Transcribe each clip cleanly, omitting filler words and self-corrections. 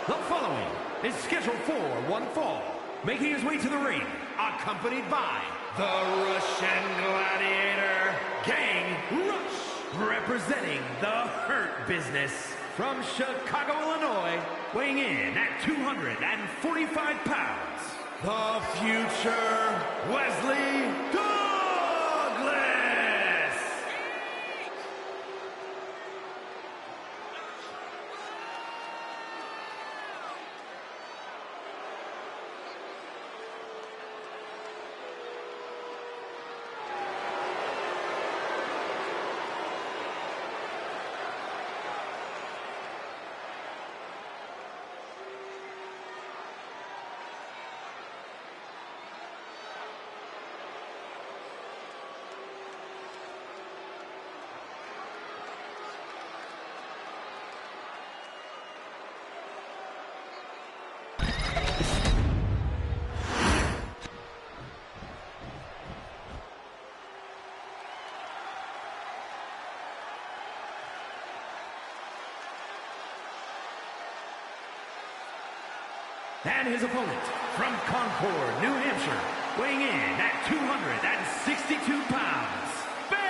The following is scheduled for one fall, making his way to the ring, accompanied by the Russian Gladiator, Gang Rush, representing the Hurt Business from Chicago, Illinois, weighing in at 245 pounds, the future Wesley Douglas. And his opponent, from Concord, New Hampshire, weighing in at 262 pounds, Bay!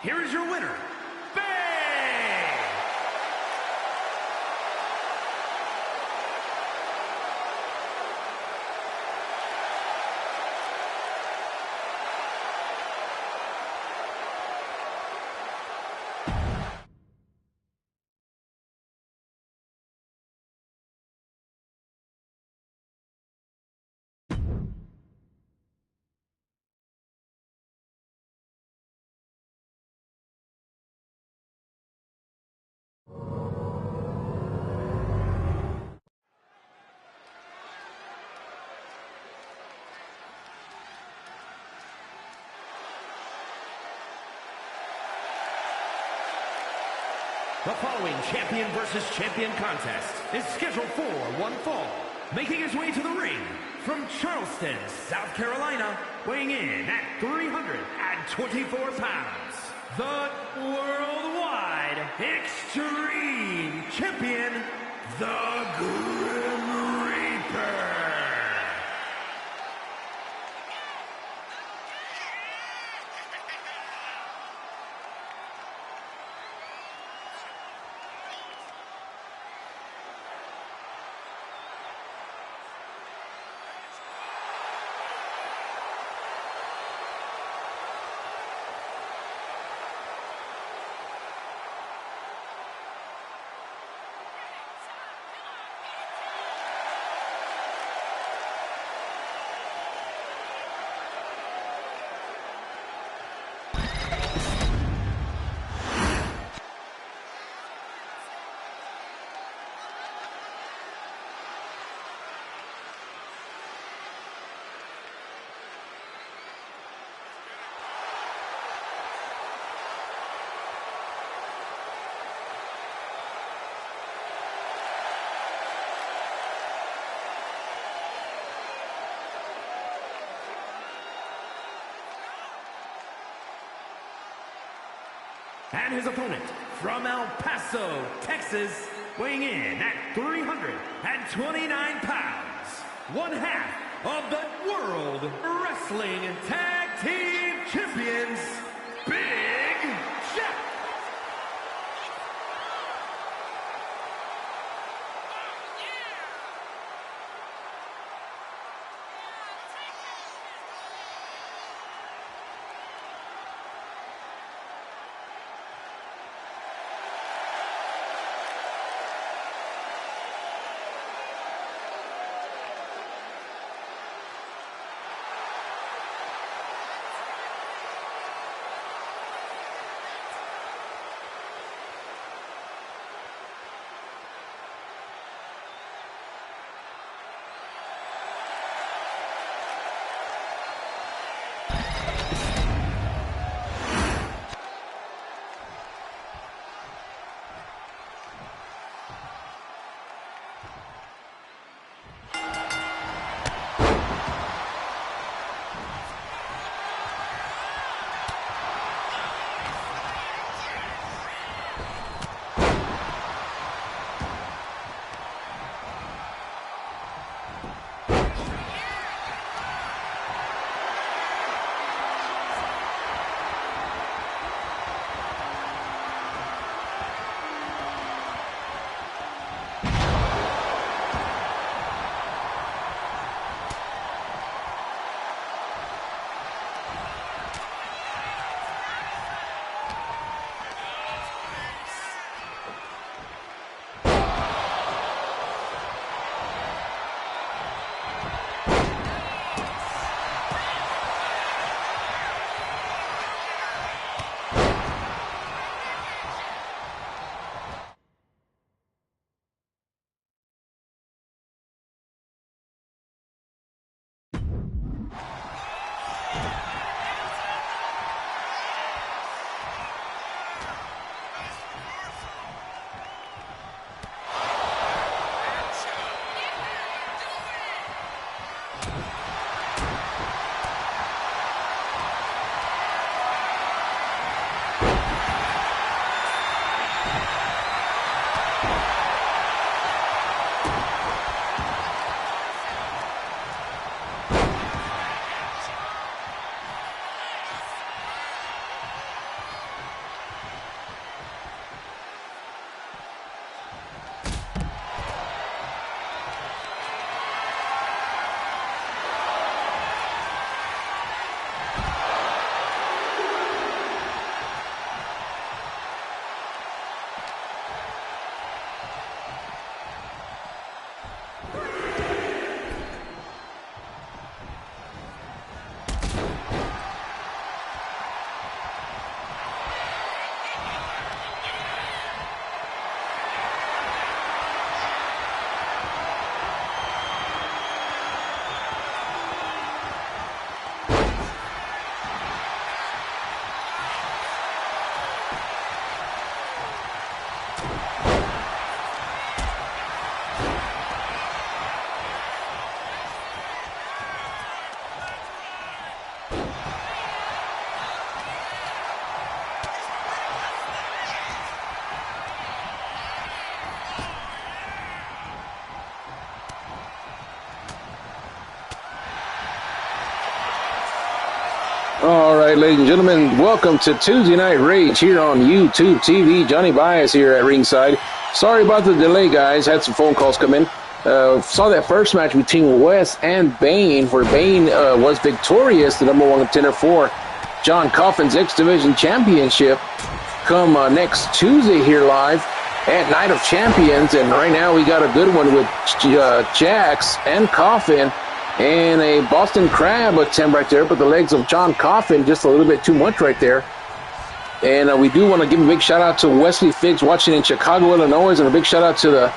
here is your winner, Bay! The following champion versus champion contest is scheduled for one fall. Making his way to the ring from Charleston, South Carolina, weighing in at 324 pounds, the Worldwide Extreme Champion, the Grim Reaper. And his opponent from El Paso, Texas, weighing in at 329 pounds, one half of the World Wrestling Tag Team Champions, Big Jack. All right, ladies and gentlemen, welcome to Tuesday Night Rage here on YouTube TV. Johnny Bias here at ringside. Sorry about the delay, guys. Had some phone calls come in. Saw that first match between Wes and Bane, where Bane was victorious, the number one contender for John Coffin's X Division Championship, come next Tuesday here live at Night of Champions. And right now we got a good one with Jax and Coffin. And a Boston Crab attempt right there, but the legs of John Coffin just a little bit too much right there. And we do want to give a big shout out to Wesley Figgs watching in Chicago, Illinois, and a big shout out to the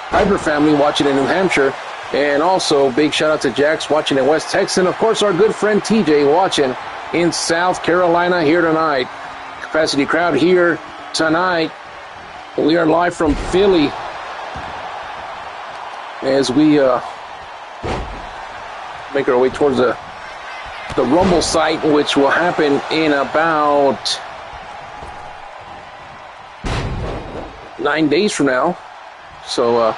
Piper family watching in New Hampshire. And also big shout out to Jax watching in West Texas. And of course our good friend TJ watching in South Carolina here tonight. Capacity crowd here tonight. We are live from Philly as we make our way towards the Rumble site, which will happen in about 9 days from now. So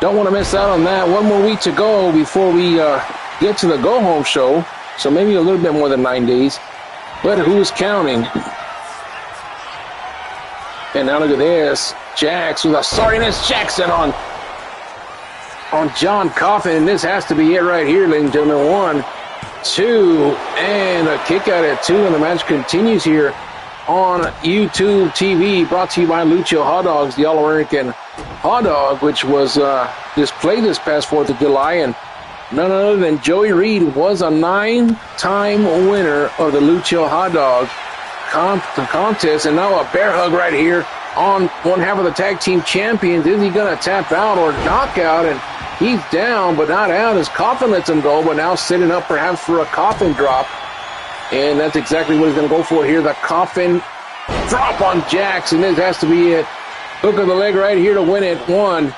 don't want to miss out on that. One more week to go before we get to the go-home show. So maybe a little bit more than 9 days. But who's counting? And now look at this. Jax with a sorriness Jackson on John Coffin, and this has to be it right here, ladies and gentlemen. 1, 2, and a kick out at 2, and the match continues here on YouTube TV, brought to you by Lucio Hot Dogs, the All-American Hot Dog, which was displayed this past 4th of July, and none other than Joey Reed was a 9-time winner of the Lucio Hot Dog contest, and now a bear hug right here on one half of the tag team champions. Is he going to tap out or knock out? And he's down, but not out as Coffin lets him go, but now sitting up perhaps for a Coffin drop. And that's exactly what he's going to go for here. The Coffin drop on Jax, and this has to be it. Hook of the leg right here to win it. 1,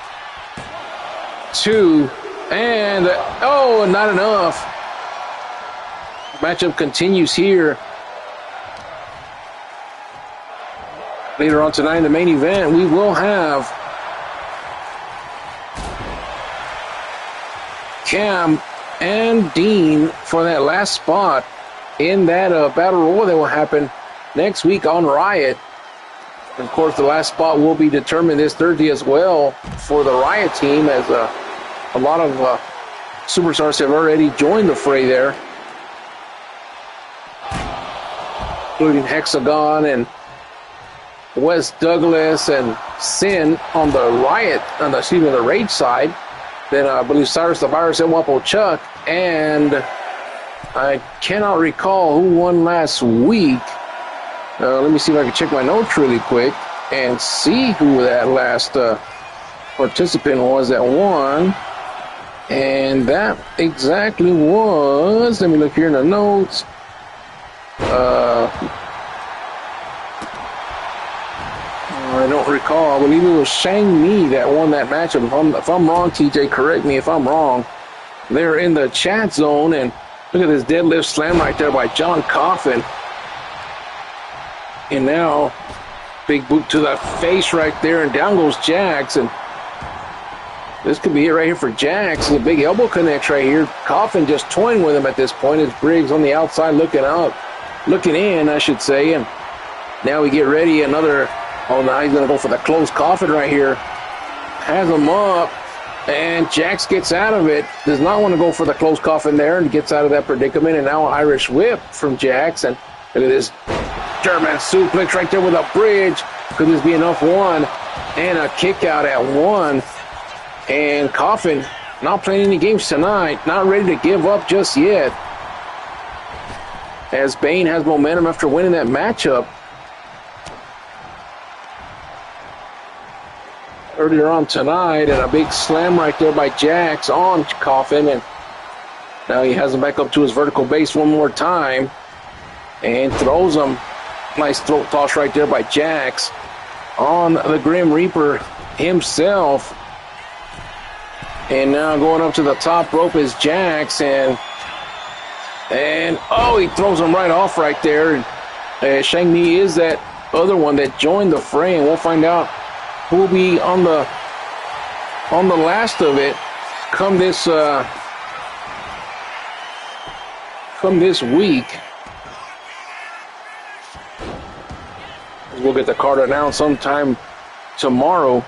2, and oh, not enough. Matchup continues here. Later on tonight in the main event, we will have Cam and Dean for that last spot in that battle royal that will happen next week on Riot. And of course, the last spot will be determined this Thursday as well for the Riot team, as a lot of superstars have already joined the fray there, including Hexagon and Wes Douglas and Sin on the Riot, the Rage side. Then I believe Cyrus the Virus and Wapo Chuck, and I cannot recall who won last week. Let me see if I can check my notes really quick and see who that last participant was that won. And that exactly was, let me look here in the notes. I don't recall. I believe it was Shang Mi that won that matchup. If I'm wrong, TJ, correct me if I'm wrong. They're in the chat zone, and look at this deadlift slam right there by John Coffin. And now, big boot to the face right there, and down goes Jax. And this could be it right here for Jax. The big elbow connects right here. Coffin just toying with him at this point as Briggs on the outside looking in, I should say. And now we get ready. Oh, now he's going to go for the closed Coffin right here. Has him up, and Jax gets out of it. Does not want to go for the closed Coffin there, and gets out of that predicament. And now an Irish whip from Jax. And look at this German suplex right there with a bridge. Could this be enough? 1, and a kick out at 1. And Coffin not playing any games tonight. Not ready to give up just yet, as Bane has momentum after winning that matchup earlier on tonight, and a big slam right there by Jax on Coffin, and now he has him back up to his vertical base one more time and throws him. Nice throat toss right there by Jax. on the Grim Reaper himself. And now going up to the top rope is Jax, and oh, he throws him right off right there. And Shang Mi is that other one that joined the fray, and we'll find out who will be on the last of it come this week. We'll get the card announced sometime tomorrow.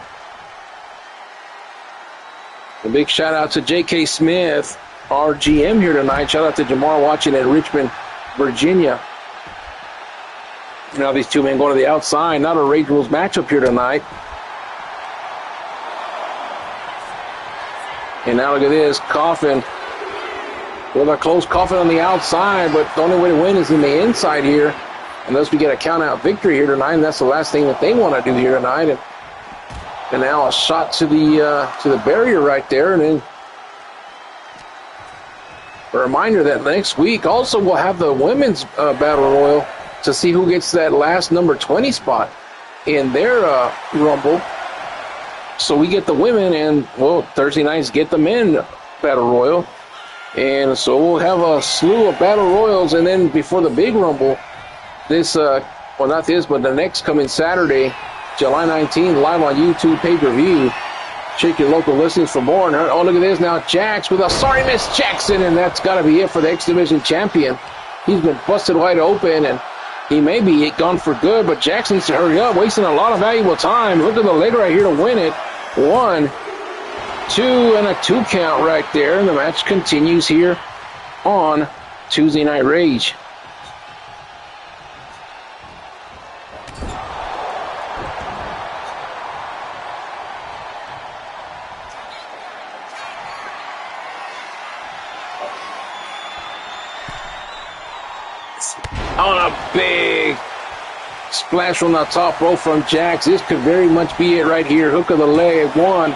A big shout out to J.K. Smith, our GM here tonight. Shout out to Jamar watching at Richmond, Virginia. Now these two men going to the outside. Not a Rage Rules matchup here tonight. And now look at this, Coffin. With a close Coffin on the outside, but the only way to win is in the inside here. Unless we get a count-out victory here tonight, and that's the last thing that they want to do here tonight. And now a shot to the barrier right there, and then a reminder that next week also we'll have the women's battle royal to see who gets that last number 20 spot in their rumble. So we get the women, and well, Thursday nights get the men battle royal, and so we'll have a slew of battle royals, and then before the big rumble, this well, not this, but the next coming Saturday, July 19th, live on YouTube pay-per-view. Check your local listings for more. And oh, look at this now, Jax with a sorry miss Jackson, and that's got to be it for the X Division champion. He's been busted wide open, and he may be gone for good, but Jax needs to hurry up, wasting a lot of valuable time. Look at the leg right here to win it. 1, 2, and a 2 count right there, and the match continues here on Tuesday Night Rage. On a big splash from the top rope from Jax. This could very much be it right here. Hook of the leg. 1,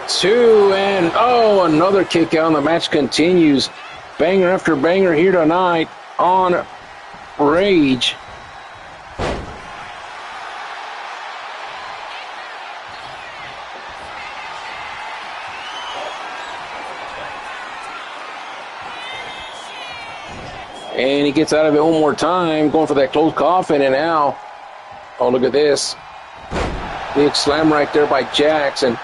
2, and oh, another kick out. And the match continues. Banger after banger here tonight on Rage. And he gets out of it one more time, going for that close Coffin, and now, oh, look at this. Big slam right there by Jax, and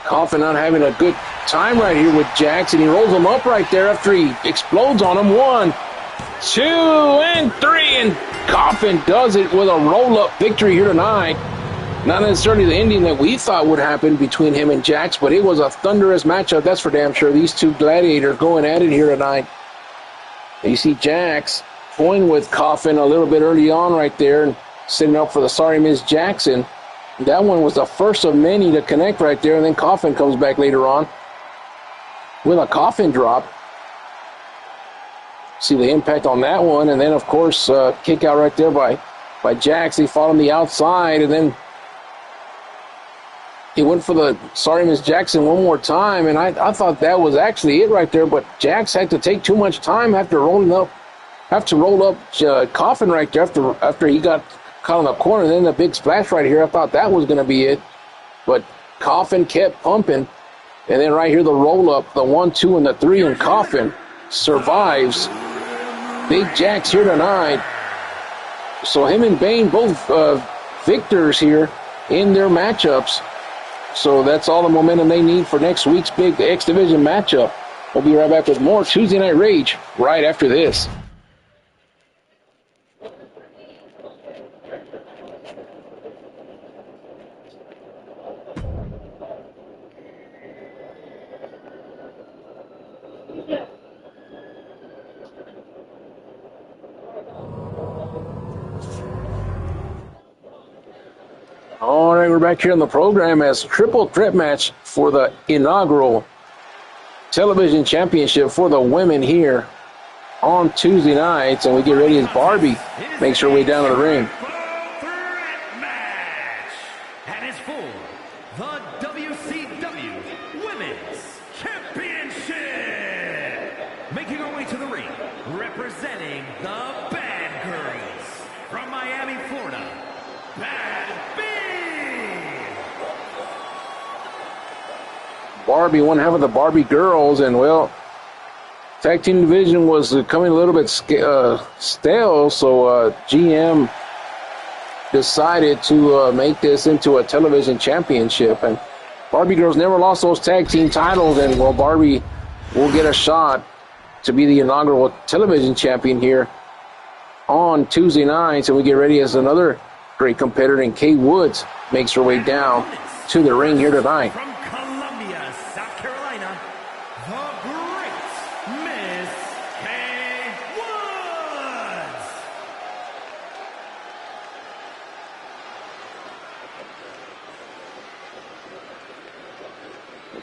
Coffin not having a good time right here with Jax, and he rolls him up right there after he explodes on him. 1, 2, and 3, and Coffin does it with a roll-up victory here tonight. Not necessarily the ending that we thought would happen between him and Jax, but it was a thunderous matchup, that's for damn sure. These two gladiators going at it here tonight. You see Jax toying with Coffin a little bit early on right there and setting up for the sorry Miss Jackson. That one was the first of many to connect right there, and then Coffin comes back later on with a Coffin drop. See the impact on that one, and then, of course, kick out right there by Jax. He fought on the outside, and then he went for the sorry Miss Jackson one more time, and I thought that was actually it right there, but Jax had to take too much time after rolling up, Coffin right there after he got caught in the corner, and then the big splash right here. I thought that was going to be it, but Coffin kept pumping, and then right here the roll up, the 1, 2, and the 3, and Coffin survives. Big Jax here tonight. So him and Bane both victors here in their matchups. So that's all the momentum they need for next week's big X Division matchup. We'll be right back with more Tuesday Night Rage right after this. All right, we're back here on the program as triple threat match for the inaugural television championship for the women here on Tuesday nights, and we get ready as Barbie makes her way down to the ring. And it's for the WCW Women's Championship. Making her way to the ring, representing the Bad Girls from Miami, Florida, Barbie, one half of the Barbie girls, and well, tag team division was coming a little bit stale, so GM decided to make this into a television championship, and Barbie girls never lost those tag team titles, and well, Barbie will get a shot to be the inaugural television champion here on Tuesday nights, and we get ready as another great competitor, and Kay Woods makes her way down to the ring here tonight. From Columbia, South Carolina, the great Miss Kay Woods.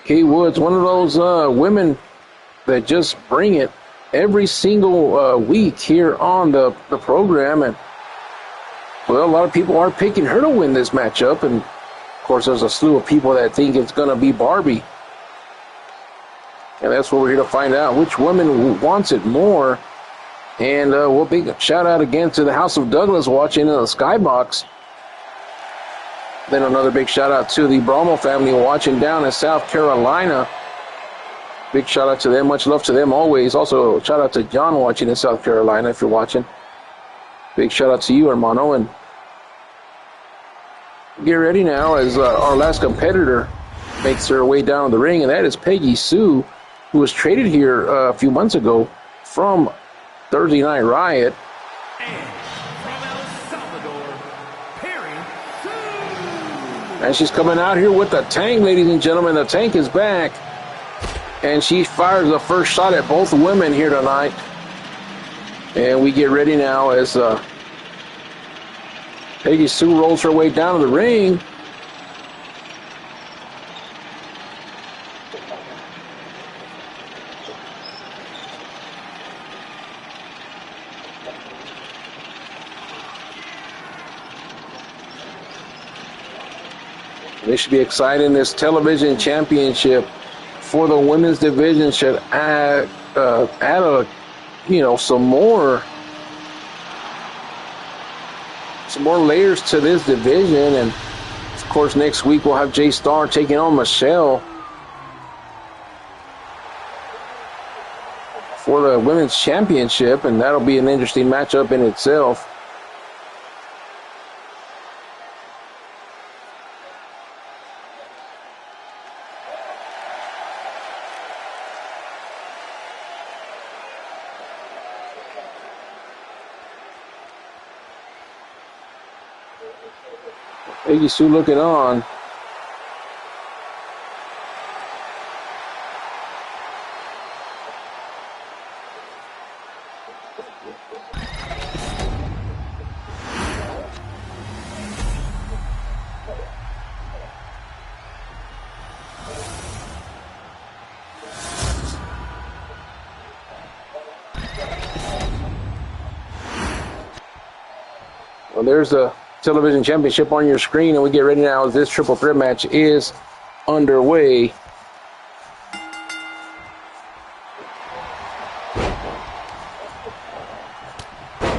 Kay Woods, one of those women that just bring it every single week here on the program, and well, a lot of people are picking her to win this matchup, and of course there's a slew of people that think it's going to be Barbie, and that's what we're here to find out, which woman wants it more. And we'll big shout out again to the House of Douglas watching in the skybox. Then another big shout out to the Bromo family watching down in South Carolina. Big shout out to them. Much love to them always. Also, shout out to John watching in South Carolina if you're watching. Big shout out to you, hermano. And get ready now as our last competitor makes her way down the ring, and that is Peggy Sue, who was traded here a few months ago from Thursday Night Riot. And from El Salvador, Perry Sue. And she's coming out here with the tank, ladies and gentlemen. The tank is back. And she fires the first shot at both women here tonight. And we get ready now as Peggy Sue rolls her way down to the ring. This should be exciting. This television championship for the women's division should add a, some more layers to this division. And of course, next week we'll have Jay Starr taking on Michelle for the women's championship, and that'll be an interesting matchup in itself. Peggy Sue looking on. Well, there's a television championship on your screen, and we get ready now as this triple threat match is underway.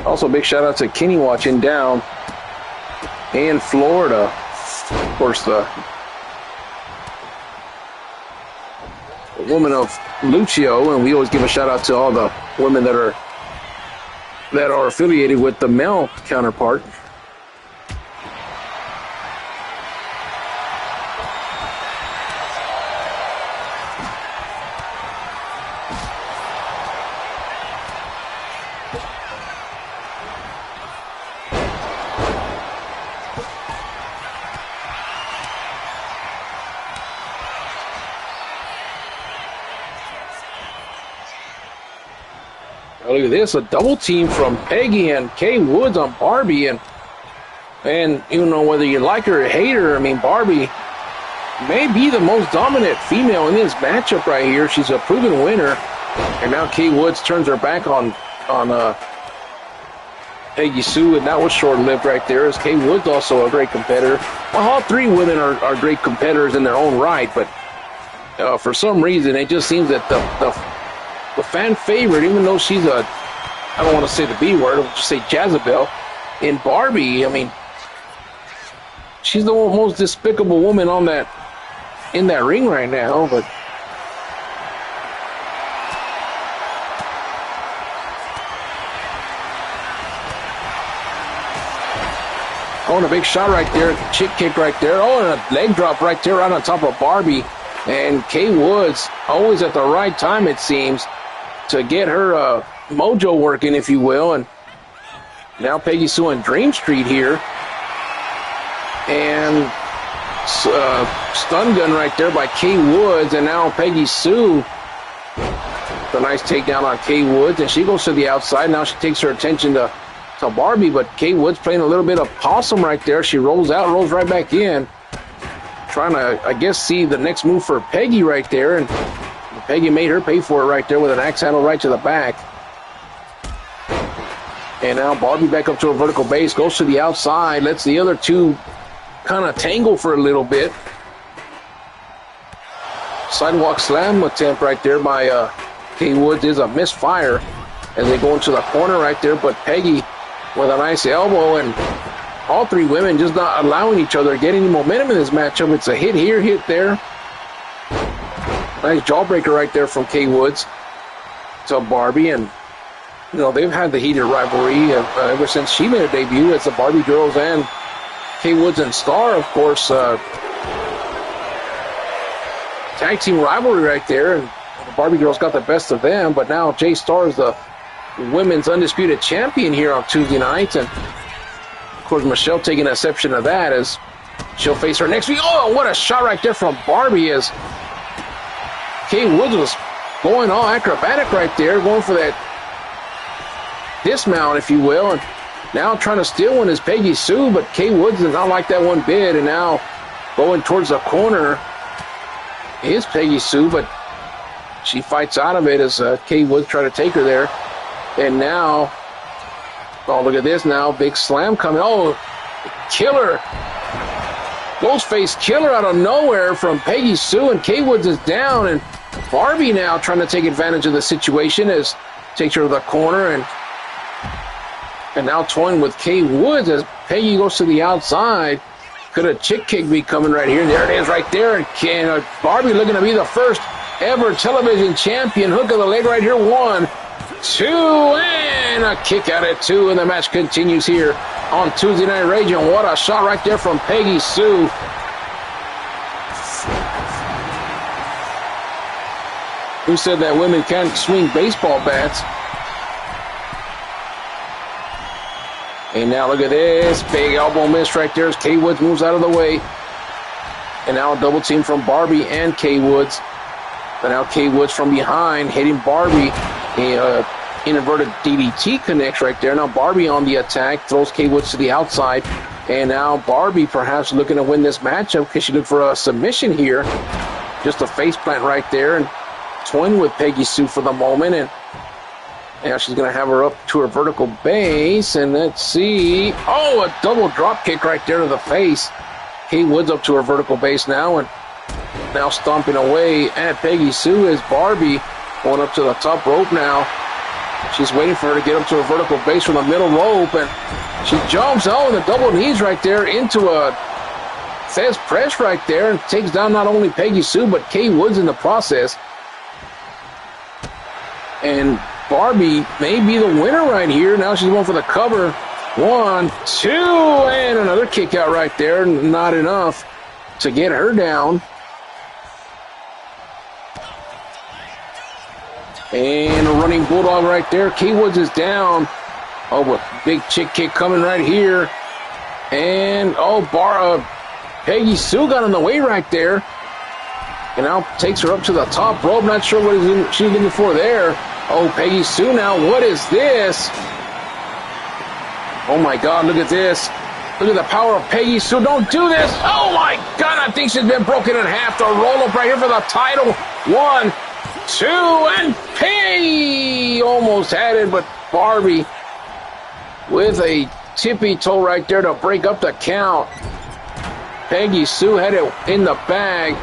Also, big shout out to Kenny watching down in Florida. Of course, the woman of Lucio, and we always give a shout out to all the women that are affiliated with the male counterpart. Look at this, a double team from Peggy and Kay Woods on Barbie, and whether you like her or hate her, I mean, Barbie may be the most dominant female in this matchup right here. She's a proven winner, and now Kay Woods turns her back on Peggy Sue, and that was short-lived right there, as Kay Woods also a great competitor. Well, all three women are great competitors in their own right, but for some reason, it just seems that the fan favorite, even though she's I don't want to say the B word, I'll just say Jezebel, in Barbie, I mean, she's the most despicable woman on that in that ring right now, but oh, and a big shot right there, chick kick right there. Oh, and a leg drop right there right on top of Barbie. And Kay Woods always at the right time, it seems, to get her mojo working, if you will. And now Peggy Sue on Dream Street here. And stun gun right there by Kay Woods. And now Peggy Sue, a nice takedown on Kay Woods. And she goes to the outside. Now she takes her attention to Barbie, but Kay Woods playing a little bit of possum right there. She rolls out, rolls right back in. Trying to, I guess, see the next move for Peggy right there. And Peggy made her pay for it right there with an axe handle right to the back. And now Barbie back up to a vertical base, goes to the outside, lets the other two kind of tangle for a little bit. Sidewalk slam attempt right there by Kay Woods is a misfire as they go into the corner right there, but Peggy with a nice elbow, and all three women just not allowing each other to get any momentum in this matchup. It's a hit here, hit there. Nice jawbreaker right there from Kay Woods to Barbie, and you know they've had the heated rivalry ever since she made her debut as the Barbie Girls and Kay Woods and Star, of course. Tag team rivalry right there, and the Barbie Girls got the best of them, but now Jay Star is the women's undisputed champion here on Tuesday night, and of course Michelle taking exception to that as she'll face her next week. Oh, what a shot right there from Barbie as Kay Woods was going all acrobatic right there, going for that dismount, if you will, and now trying to steal one is Peggy Sue, but Kay Woods does not like that one bit, and now going towards the corner is Peggy Sue, but she fights out of it as Kay Woods try to take her there. And now, oh, look at this now. Big slam coming. Oh, killer. Ghostface killer out of nowhere from Peggy Sue, and Kay Woods is down. And Barbie now trying to take advantage of the situation as takes her to the corner. And now toying with Kay Woods as Peggy goes to the outside. Could a chick kick be coming right here? And there it is right there. And Barbie looking to be the first ever television champion. Hook of the leg right here. 1, 2, and a kick out at 2, and the match continues here on Tuesday Night Rage. And what a shot right there from Peggy Sue. Who said that women can't swing baseball bats? And now look at this big elbow miss right there as Kay Woods moves out of the way. And now a double team from Barbie and Kay Woods. But now Kay Woods from behind hitting Barbie. Inverted DDT connects right there. Now Barbie on the attack, throws Kay Woods to the outside. And now Barbie perhaps looking to win this matchup because she looked for a submission here. Just a face plant right there and toying with Peggy Sue for the moment. And now she's going to have her up to her vertical base. And let's see. Oh, a double drop kick right there to the face. Kay Woods up to her vertical base now. And now stomping away at Peggy Sue is Barbie going up to the top rope now. She's waiting for her to get up to her vertical base from the middle rope. And she jumps, oh, the double knees right there into a Fez press right there. And takes down not only Peggy Sue, but Kay Woods in the process. And Barbie may be the winner right here. Now she's going for the cover. 1, 2, and another kick out right there. Not enough to get her down. And a running bulldog right there. Kay Woods is down. Oh, but big chick kick coming right here. And, oh, Peggy Sue got in the way right there. And now takes her up to the top rope. Not sure what she's looking for there. Oh, Peggy Sue now. What is this? Oh, my God. Look at this. Look at the power of Peggy Sue. Don't do this. Oh, my God. I think she's been broken in half. The roll-up right here for the title. 1, 2, and Peggy almost had it, but Barbie with a tippy toe right there to break up the count. Peggy Sue had it in the bag.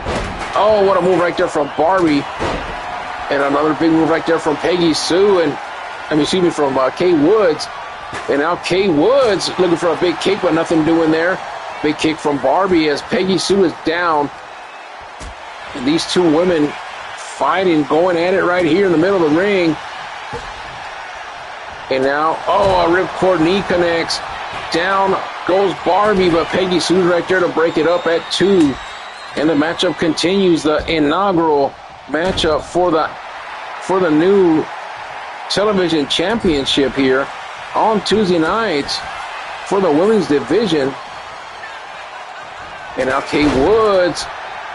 Oh, what a move right there from Barbie. And another big move right there from Peggy Sue, from Kay Woods. And now Kay Woods looking for a big kick, but nothing doing there. Big kick from Barbie as Peggy Sue is down. And these two women fighting, going at it right here in the middle of the ring. And now, a ripcord knee connects. Down goes Barbie, but Peggy Sue's right there to break it up at 2. And the matchup continues, the inaugural matchup for the new television championship here on Tuesday nights for the women's division. And now Kate Woods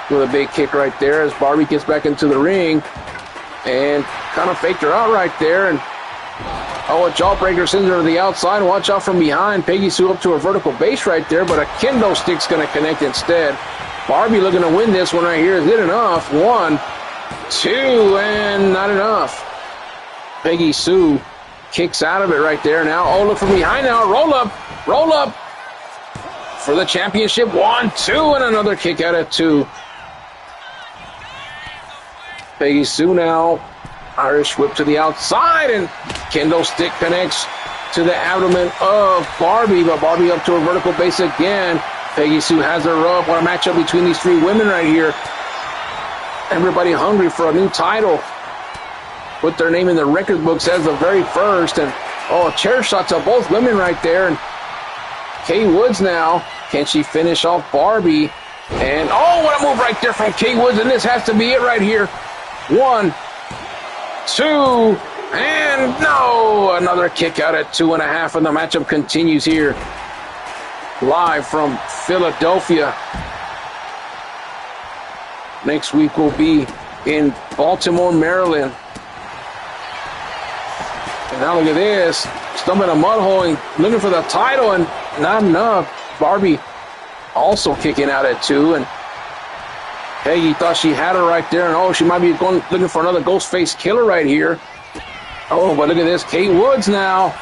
with a big kick right there as Barbie gets back into the ring and kind of faked her out right there. And a jawbreaker sends her to the outside. Watch out from behind. Peggy Sue up to a vertical base right there, but a kendo stick's going to connect instead. Barbie looking to win this one right here. Is it enough? 1, 2, and not enough. Peggy Sue kicks out of it right there now. Look from behind now. Roll up for the championship. 1, 2, and another kick out at 2. Peggy Sue now. Irish whip to the outside, and kendo stick connects to the abdomen of Barbie, but Barbie up to a vertical base again. Peggy Sue has her up. What a matchup between these three women right here. Everybody hungry for a new title. Put their name in the record books as the very first. And chair shots of both women right there. And Kay Woods now. Can she finish off Barbie? And what a move right there from Kay Woods. And this has to be it right here. 1, 2, and no! Another kick out at 2.5. And the matchup continues here. Live from Philadelphia. Next week will be in Baltimore, Maryland. And now look at this. Stumbling a mud hole and looking for the title, and not enough. Barbie also kicking out at 2. And Peggy thought she had her right there. And she might be looking for another Ghostface Killer right here. But look at this. Kate Woods now.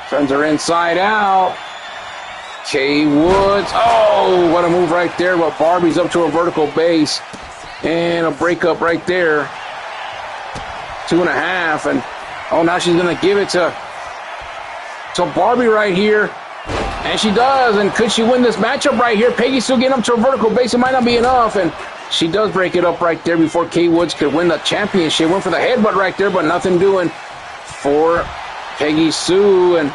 Turns her inside out. Kay Woods. What a move right there. But Barbie's up to a vertical base. And a breakup right there. 2.5. And now she's going to give it to Barbie right here. And she does. And could she win this matchup right here? Peggy still getting up to a vertical base. It might not be enough. And she does break it up right there before Kay Woods could win the championship. Went for the headbutt right there, but nothing doing for Peggy Sue. And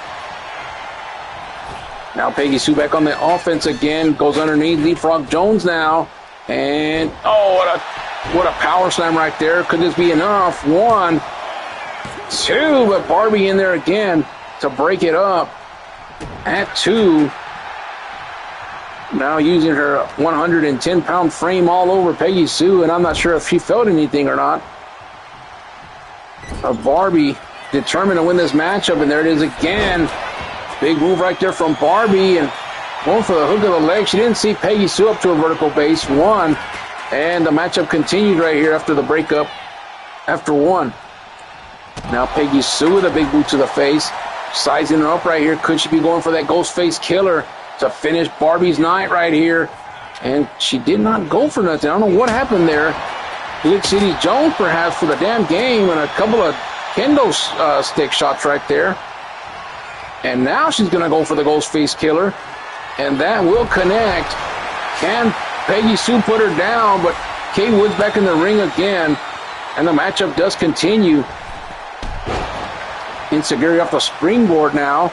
now Peggy Sue back on the offense again. Goes underneath. Leapfrog Jones now. And what a power slam right there. Could this be enough? 1, 2. But Barbie in there again to break it up at 2. Now using her 110-pound frame all over Peggy Sue. And I'm not sure if she felt anything or not. Barbie determined to win this matchup. And there it is again. Big move right there from Barbie, and going for the hook of the leg. She didn't see Peggy Sue up to a vertical base. 1, and the matchup continued right here after the breakup. After 1. Now Peggy Sue with a big boot to the face. Sizing her up right here. Could she be going for that Ghostface Killer to finish Barbie's night right here? And she did not go for nothing. I don't know what happened there. Big City Jones perhaps for the damn game, and a couple of kendo stick shots right there. And now she's going to go for the Ghostface Killer. And that will connect. Can Peggy Sue put her down? But Kay Woods back in the ring again. And the matchup does continue. Inseguri off the springboard now.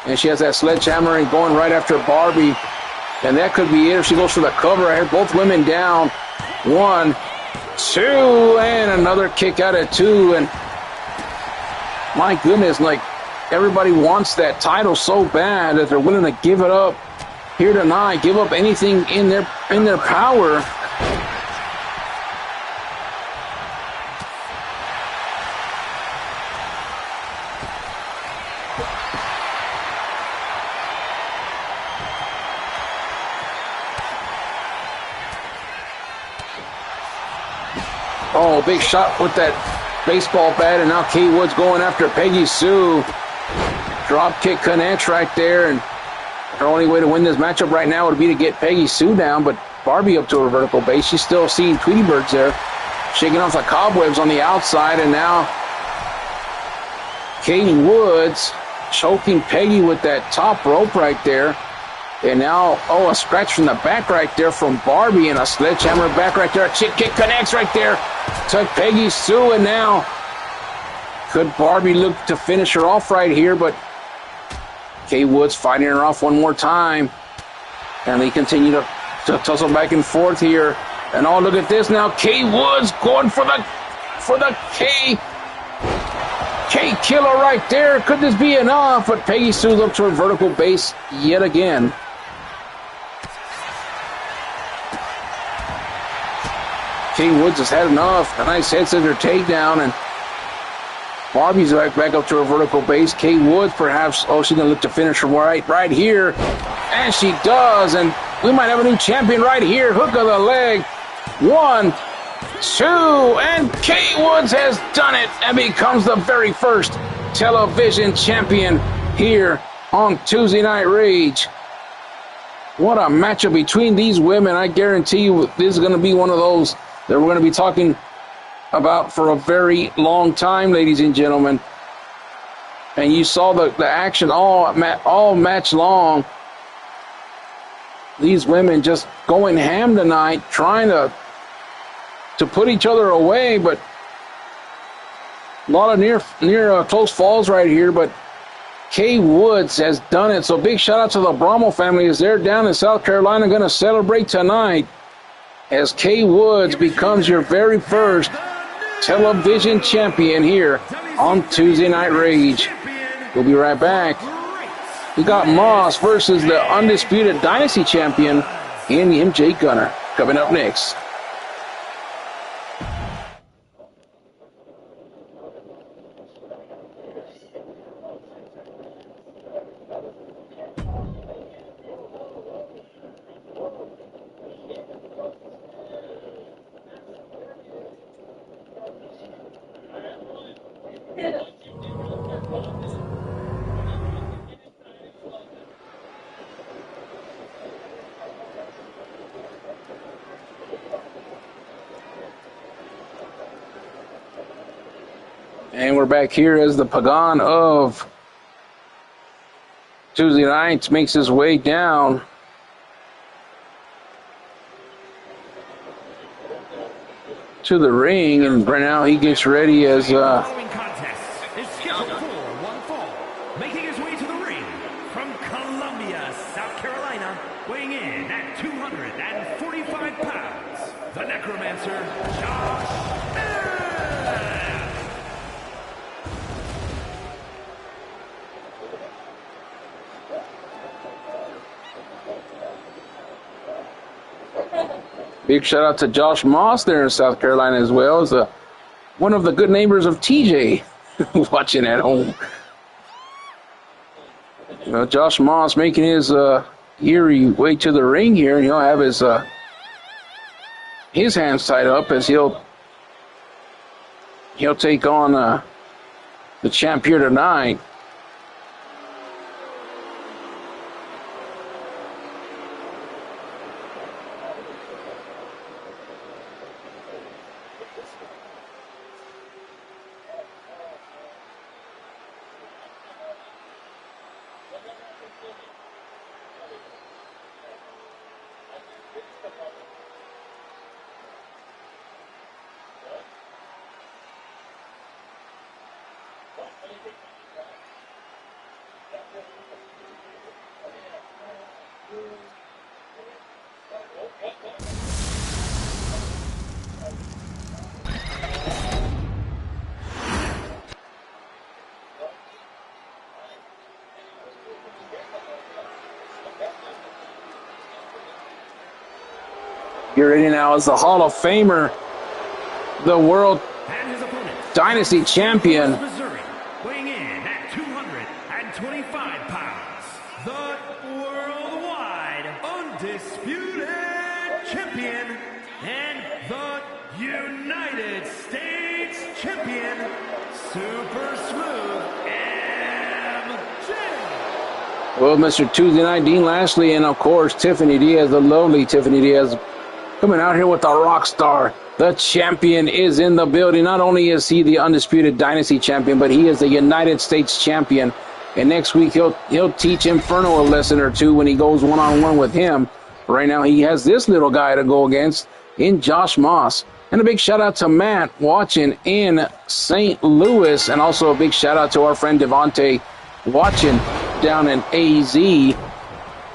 And she has that sledgehammer and going right after Barbie. And that could be it if she goes for the cover. I had both women down. 1, 2, and another kick out at 2. And my goodness, everybody wants that title so bad that they're willing to give it up here tonight, give up anything in their power. Big shot with that baseball bat, and now Kay Woods going after Peggy Sue. Drop kick connects right there, and her only way to win this matchup right now would be to get Peggy Sue down, but Barbie up to her vertical base. She's still seeing Tweety Birds there, shaking off the cobwebs on the outside, and now Kay Woods choking Peggy with that top rope right there. And now, oh, a scratch from the back right there from Barbie, and a sledgehammer back right there. A chick kick connects right there to Peggy Sue, and now could Barbie look to finish her off right here, but Kay Woods fighting her off one more time. And they continue to tussle back and forth here. And oh, look at this now. Kay Woods going for the K killer right there. Could this be enough? But Peggy Sue's up to her vertical base yet again. Kay Woods has had enough. A nice head scissor takedown, and Barbie's back up to her vertical base. Kay Woods perhaps, oh, she's going to look to finish her right here. And she does, and we might have a new champion right here. Hook of the leg. 1, 2, and Kay Woods has done it and becomes the very first television champion here on Tuesday Night Rage. What a matchup between these women. I guarantee you this is going to be one of those that we're going to be talking about for a very long time, ladies and gentlemen. And you saw the action all match long. These women just going ham tonight, trying to put each other away, but a lot of near close falls right here. But Kay Woods has done it. So big shout out to the Bramo family as they're down in South Carolina going to celebrate tonight as Kay Woods becomes your very first television champion here on Tuesday Night Rage. We'll be right back. We got Moss versus the undisputed Dynasty champion in MJ Gunner coming up next. And we're back here as the Pagan of Tuesday nights makes his way down to the ring, and right now he gets ready as following contest is scheduled for one fall. Making his way to the ring from Columbia, South Carolina, weighing in at 245 pounds, the Necromancer, Josh. Big shout out to Josh Moss there in South Carolina as well as one of the good neighbors of TJ watching at home. You know, Josh Moss making his eerie way to the ring here, and he'll have his hands tied up as he'll take on the champ here tonight. You're in now as the Hall of Famer, the World Dynasty Champion. Missouri, weighing in at 225 pounds, the worldwide undisputed champion and the United States champion, Super Smooth MJ. Well, Mr. Tuesday Night, Dean Lashley, and of course Tiffany Diaz, the lovely Tiffany Diaz, coming out here with the rock star. The champion is in the building. Not only is he the undisputed Dynasty champion, but he is the United States champion. And next week he'll teach Inferno a lesson or two when he goes one-on-one with him. Right now he has this little guy to go against in Josh Moss. And a big shout-out to Matt watching in St. Louis. And also a big shout-out to our friend Devontae watching down in AZ.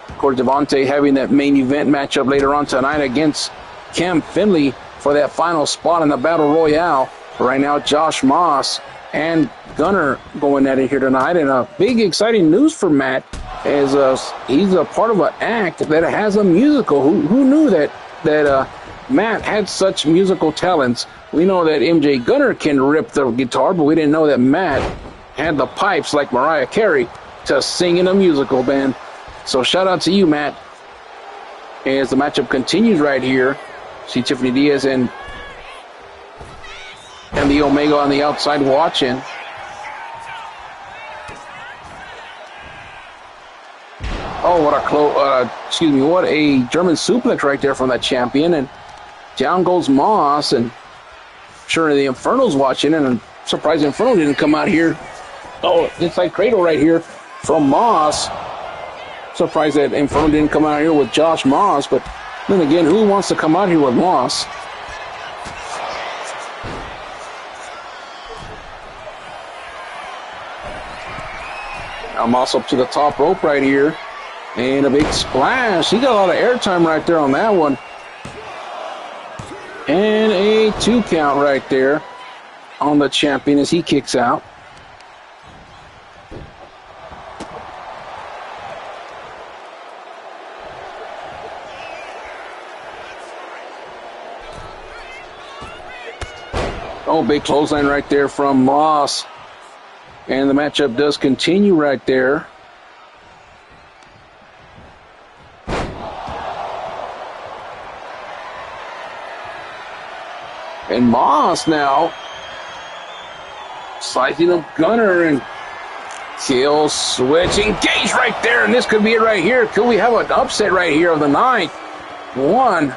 Of course, Devontae having that main event matchup later on tonight against Cam Finley for that final spot in the Battle Royale. Right now, Josh Moss and Gunner going at it here tonight. And a big exciting news for Matt as he's a part of an act that has a musical. Who knew that Matt had such musical talents? We know that MJ Gunner can rip the guitar, but we didn't know that Matt had the pipes like Mariah Carey to sing in a musical band. So shout out to you, Matt. As the matchup continues right here, see Tiffany Diaz and the Omega on the outside watching. Oh, what a German suplex right there from that champion. And down goes Moss, and sure the Inferno's watching, and I'm surprised Inferno didn't come out here. Oh, inside cradle right here from Moss. Surprised that Inferno didn't come out here with Josh Moss, but then again, who wants to come out here with Moss? Now Moss up to the top rope right here. And a big splash. He got a lot of airtime right there on that one. And a 2 count right there on the champion as he kicks out. Oh, big clothesline right there from Moss. And the matchup does continue right there. And Moss now slicing up Gunner, and kill switch engage right there, and this could be it right here. Could we have an upset right here of the night? 1,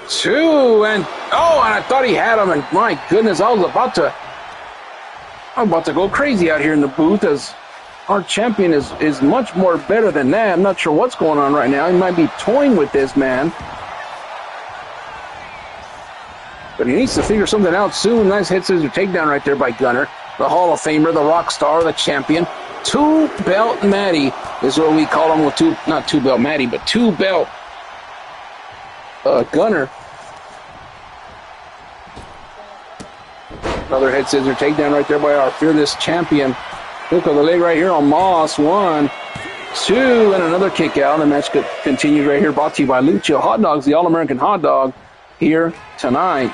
2, and I thought he had him, and my goodness, I'm about to go crazy out here in the booth, as our champion is much more better than that. I'm not sure what's going on right now. He might be toying with this man. But he needs to figure something out soon. Nice head scissor takedown right there by Gunner. The Hall of Famer, the rock star, the champion. 2-belt Matty is what we call him. Well, not 2-belt Matty, but 2-belt Gunner. Another head scissor takedown right there by our fearless champion. Hook of the leg right here on Moss. 1, 2, and another kick out. The match continues right here. Brought to you by Lucio Hot Dogs, the All-American hot dog here tonight.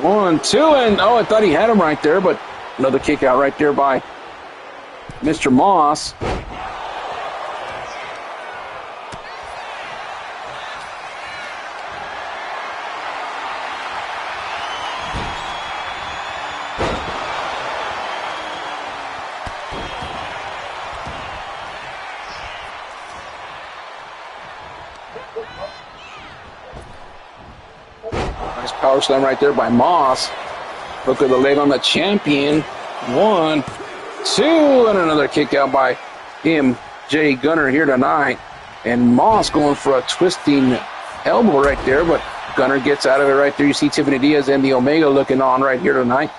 One, 2, and I thought he had him right there, but another kick out right there by Mr. Moss. Nice power slam right there by Moss. Hook of the leg on the champion. 1, 2, and another kick out by MJ Gunner here tonight. And Moss going for a twisting elbow right there, but Gunner gets out of it right there. You see Tiffany Diaz and the Omega looking on right here tonight.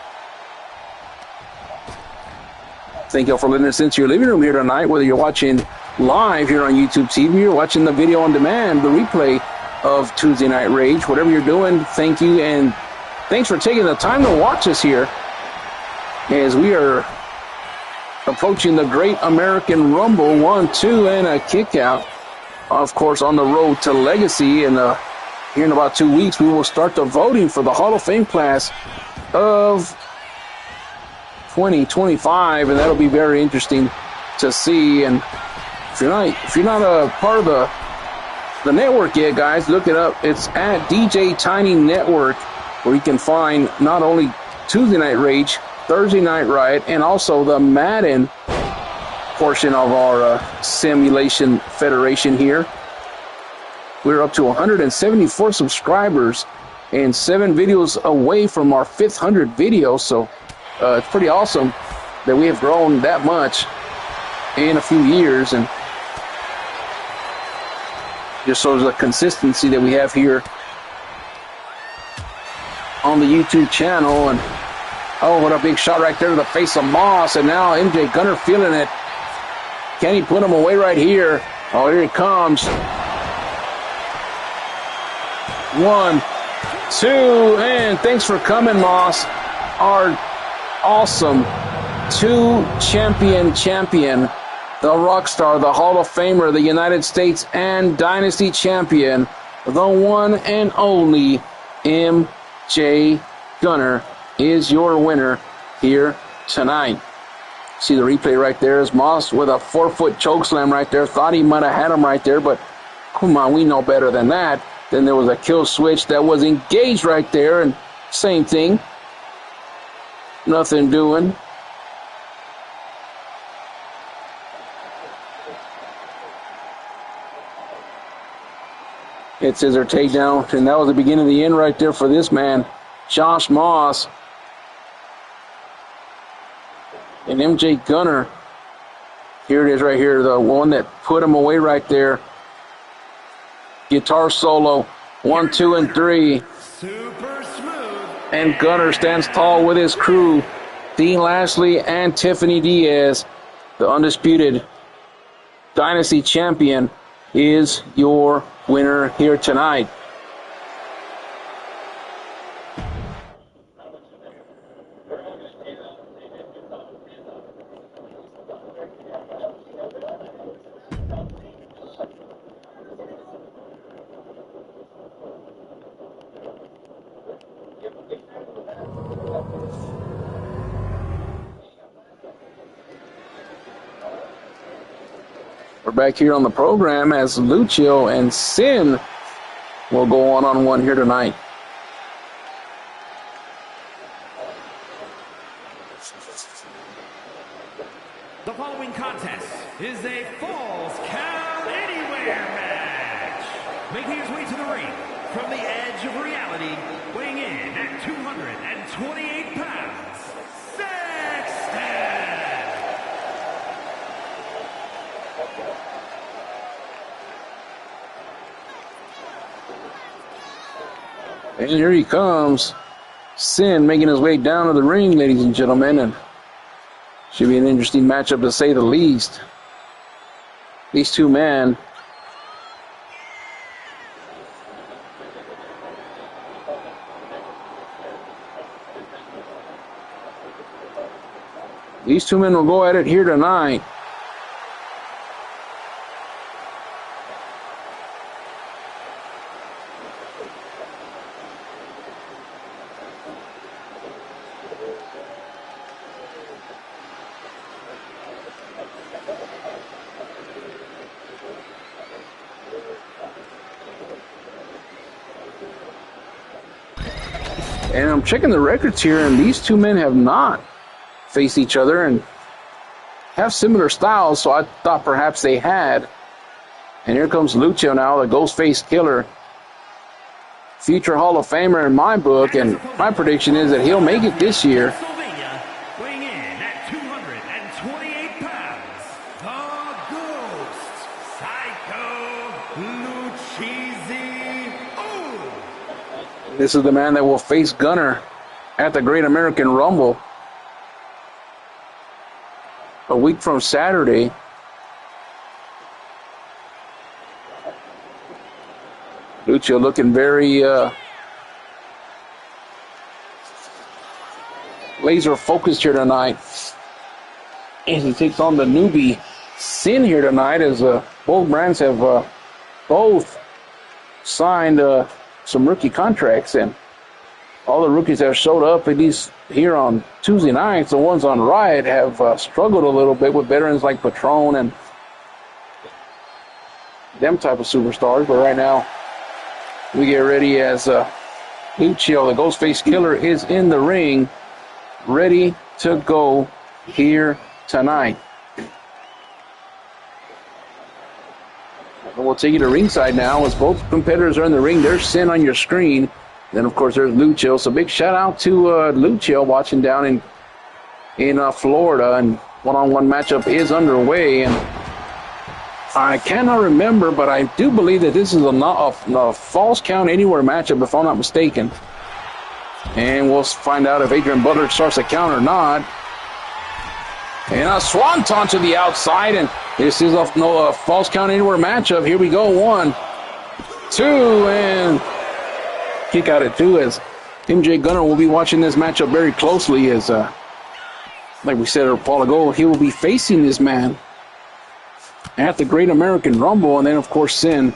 Thank you all for listening into your living room here tonight, whether you're watching live here on YouTube TV or watching the video on demand, the replay of Tuesday Night Rage. Whatever you're doing, thank you, and thanks for taking the time to watch us here as we are approaching the Great American Rumble. 1, 2, and a kick out. Of course, on the road to Legacy, and here in about 2 weeks, we will start the voting for the Hall of Fame class of 2025, and that'll be very interesting to see. And if you're not a part of the network yet, guys, look it up. It's at DJ Tiny Network, where you can find not only Tuesday Night Rage, Thursday Night Riot, and also the Madden portion of our simulation federation here. We're up to 174 subscribers and 7 videos away from our 500 video. So it's pretty awesome that we have grown that much in a few years, and just shows the consistency that we have here on the YouTube channel. And oh, what a big shot right there to the face of Moss, and now MJ Gunner feeling it. Can he put him away right here? Oh, here it comes. 1, 2, and thanks for coming, Moss. Our awesome 2 champion, the rock star, the Hall of Famer, the United States and Dynasty champion, the one and only MJ Gunner is your winner here tonight. See the replay right there is Moss with a 4-foot chokeslam right there. Thought he might have had him right there, but come on, we know better than that. Then there was a kill switch that was engaged right there, and same thing. Nothing doing. It says our takedown, and that was the beginning of the end right there for this man, Josh Moss. And MJ Gunner, here it is right here, the one that put him away right there. Guitar solo, 1, 2, and 3. Super smooth. And Gunner stands tall with his crew, Dean Lashley and Tiffany Diaz. The undisputed Dynasty champion is your winner here tonight. We're back here on the program as Lucio and Sin will go one-on-one here tonight. The following contest is a Falls Count Anywhere match. Making his way to the ring from the edge of reality, weighing in at 228 pounds, Sexton. And here he comes, Sin making his way down to the ring, ladies and gentlemen, and should be an interesting matchup to say the least. These two men, will go at it here tonight. And I'm checking the records here, and these two men have not faced each other and have similar styles, so I thought perhaps they had. And here comes Lucio now, the Ghostface Killer. Future Hall of Famer in my book, and my prediction is that he'll make it this year. Weighing in at 228 pounds, the Ghost, Psycho Lucchese. Ooh. This is the man that will face Gunner at the Great American Rumble a week from Saturday. Lucio looking very laser focused here tonight as he takes on the newbie Sin here tonight, as both brands have both signed some rookie contracts, and all the rookies that have showed up at least here on Tuesday nights, the ones on Riot, have struggled a little bit with veterans like Patron and them type of superstars. But right now we get ready as Lucio, the Ghostface Killer, is in the ring, ready to go here tonight. We'll take you to ringside now as both competitors are in the ring. There's Sin on your screen. Then, of course, there's Lucio. So big shout out to Lucio watching down in Florida. And one-on-one matchup is underway. And I cannot remember, but I do believe that this is a false count anywhere matchup, if I'm not mistaken. And we'll find out if Adrian Butler starts the count or not. And a swanton to the outside, and this is a false count anywhere matchup. Here we go, 1, 2, and kick out at 2 as MJ Gunner will be watching this matchup very closely as, like we said a while ago, he will be facing this man at the Great American Rumble. And then, of course, Sin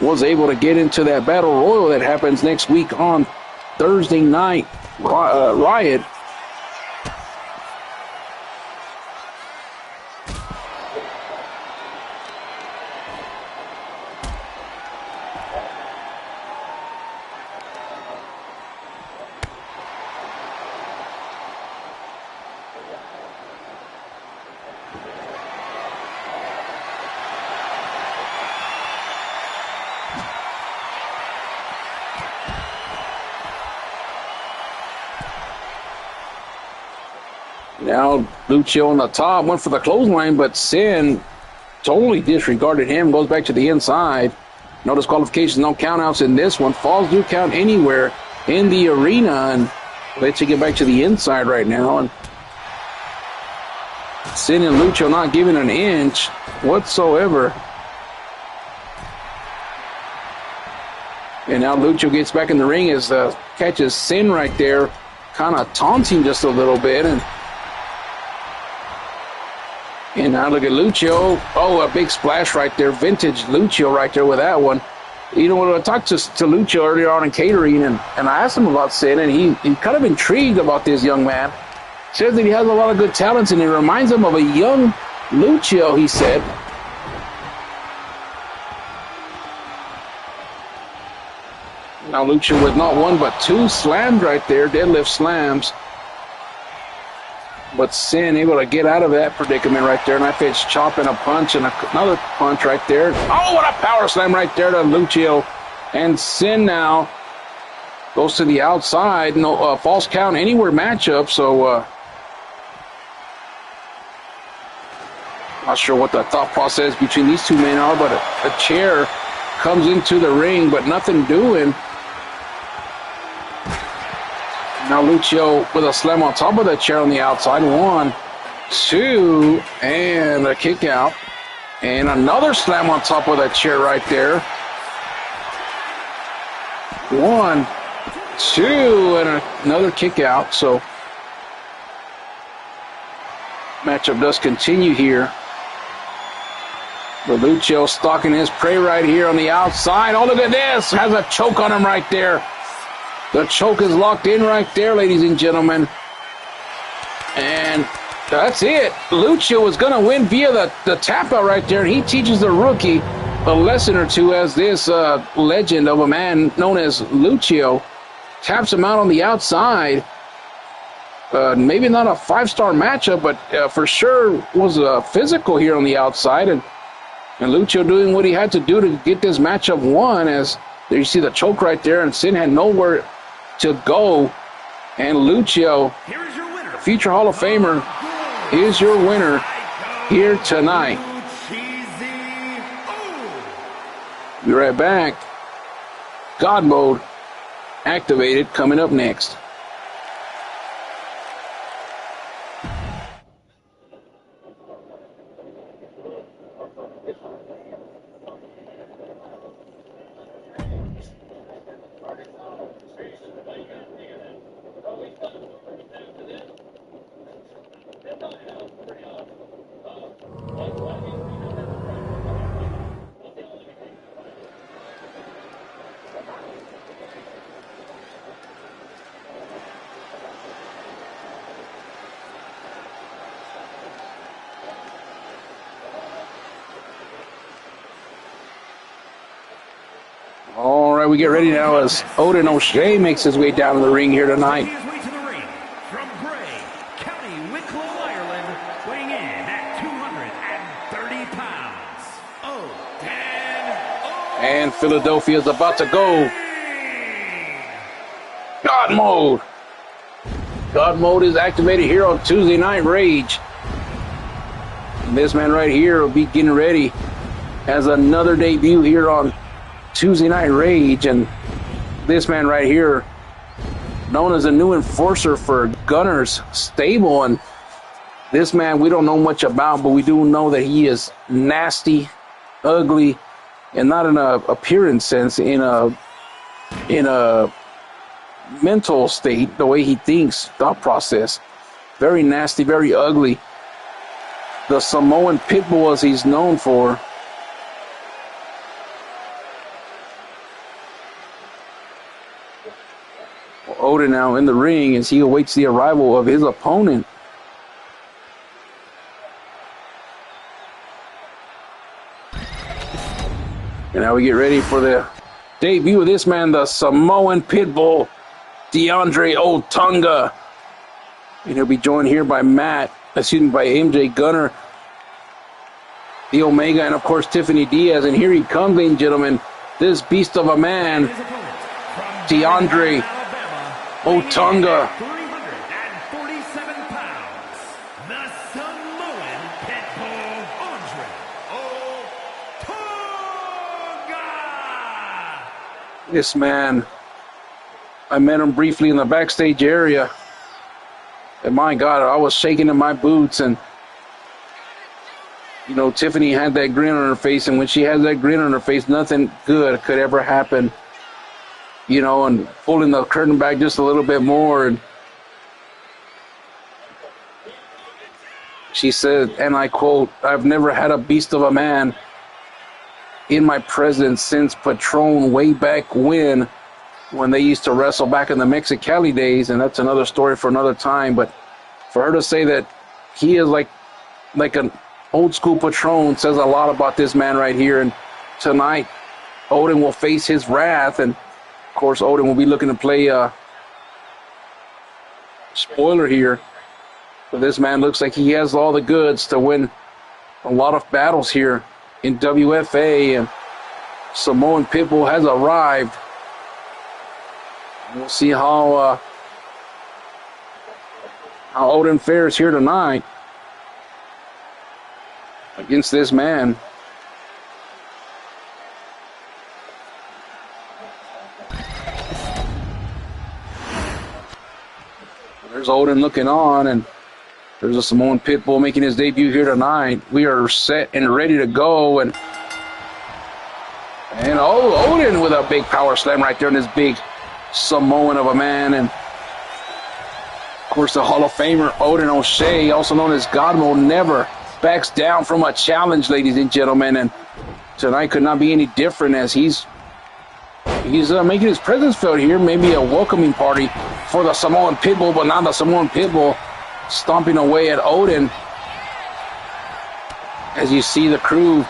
was able to get into that Battle Royal that happens next week on Thursday Night Riot. Now Lucio on the top went for the clothesline, but Sin totally disregarded him. Goes back to the inside. No disqualifications, no countouts in this one. Falls do count anywhere in the arena, and lets you get back to the inside right now. And Sin and Lucio not giving an inch whatsoever. And now Lucio gets back in the ring as catches Sin right there, kind of taunting just a little bit. And now look at Lucio. Oh, a big splash right there. Vintage Lucio right there with that one. You know, when I talked to Lucio earlier on in catering, and I asked him about Sin, and he kind of intrigued about this young man. Says that he has a lot of good talents, and it reminds him of a young Lucio, he said. Now Lucio with not one but 2 slams right there, deadlift slams. But Sin able to get out of that predicament right there. Knife edge chop and a punch and another punch right there. Oh, what a power slam right there to Lucio. And Sin now goes to the outside. No false count anywhere matchup. So not sure what the thought process between these two men are, but a chair comes into the ring, but nothing doing. Now Lucio with a slam on top of the chair on the outside. 1, 2, and a kick out. And another slam on top of that chair right there. 1, 2, and another kick out. So matchup does continue here. But Lucio stalking his prey right here on the outside. Oh, look at this. Has a choke on him right there. The choke is locked in right there, ladies and gentlemen. And that's it. Lucio was going to win via the tap out right there. He teaches the rookie a lesson or two as this legend of a man known as Lucio taps him out on the outside. Maybe not a 5-star matchup, but for sure was physical here on the outside. And Lucio doing what he had to do to get this matchup won, as there you see the choke right there, and Sin had nowhere to go. And Lucio, future Hall of Famer, is your winner here tonight. Be right back. God mode activated coming up next. All right, we get ready now as Odin O'Shea makes his way down to the ring here tonight. Making his way to the ring from Bray, County Wicklow, Ireland, weighing in at 230 pounds. And Philadelphia is about to go God mode. God mode is activated here on Tuesday Night Rage. And this man right here will be getting ready as another debut here on Tuesday Night Rage. And this man right here, known as a new enforcer for Gunner's stable. And this man we don't know much about, but we do know that he is nasty, ugly, and not in a appearance sense, in a mental state, the way he thinks, thought process. Very nasty, very ugly. The Samoan Pitbull, as he's known for. Odin now in the ring as he awaits the arrival of his opponent. And now we get ready for the debut of this man, the Samoan Pitbull, DeAndre Otunga. And he'll be joined here by by MJ Gunner, the Omega, and of course Tiffany Diaz. And here he comes, ladies and gentlemen, this beast of a man, DeAndre Otunga. 347 pounds, the Samoan Pitbull, Andre Otunga. This man, I met him briefly in the backstage area. And my God, I was shaking in my boots. And, you know, Tiffany had that grin on her face. And when she has that grin on her face, nothing good could ever happen. You know, and pulling the curtain back just a little bit more. And she said, and I quote, "I've never had a beast of a man in my presence since Patron way back when they used to wrestle back in the Mexicali days." And that's another story for another time. But for her to say that he is like an old school Patron says a lot about this man right here. And tonight, Odin will face his wrath. And of course, Odin will be looking to play spoiler here. But this man looks like he has all the goods to win a lot of battles here in WFA. And Samoan Pitbull has arrived. We'll see how Odin fares here tonight against this man. There's Odin looking on, and there's a Samoan Pitbull making his debut here tonight. We are set and ready to go, and Odin with a big power slam right there in this big Samoan of a man. And of course the Hall of Famer Odin O'Shea, also known as God Mode, never backs down from a challenge, ladies and gentlemen. And tonight could not be any different as he's making his presence felt here. Maybe a welcoming party for the Samoan Pitbull, but not the Samoan Pitbull stomping away at Odin. As you see the crew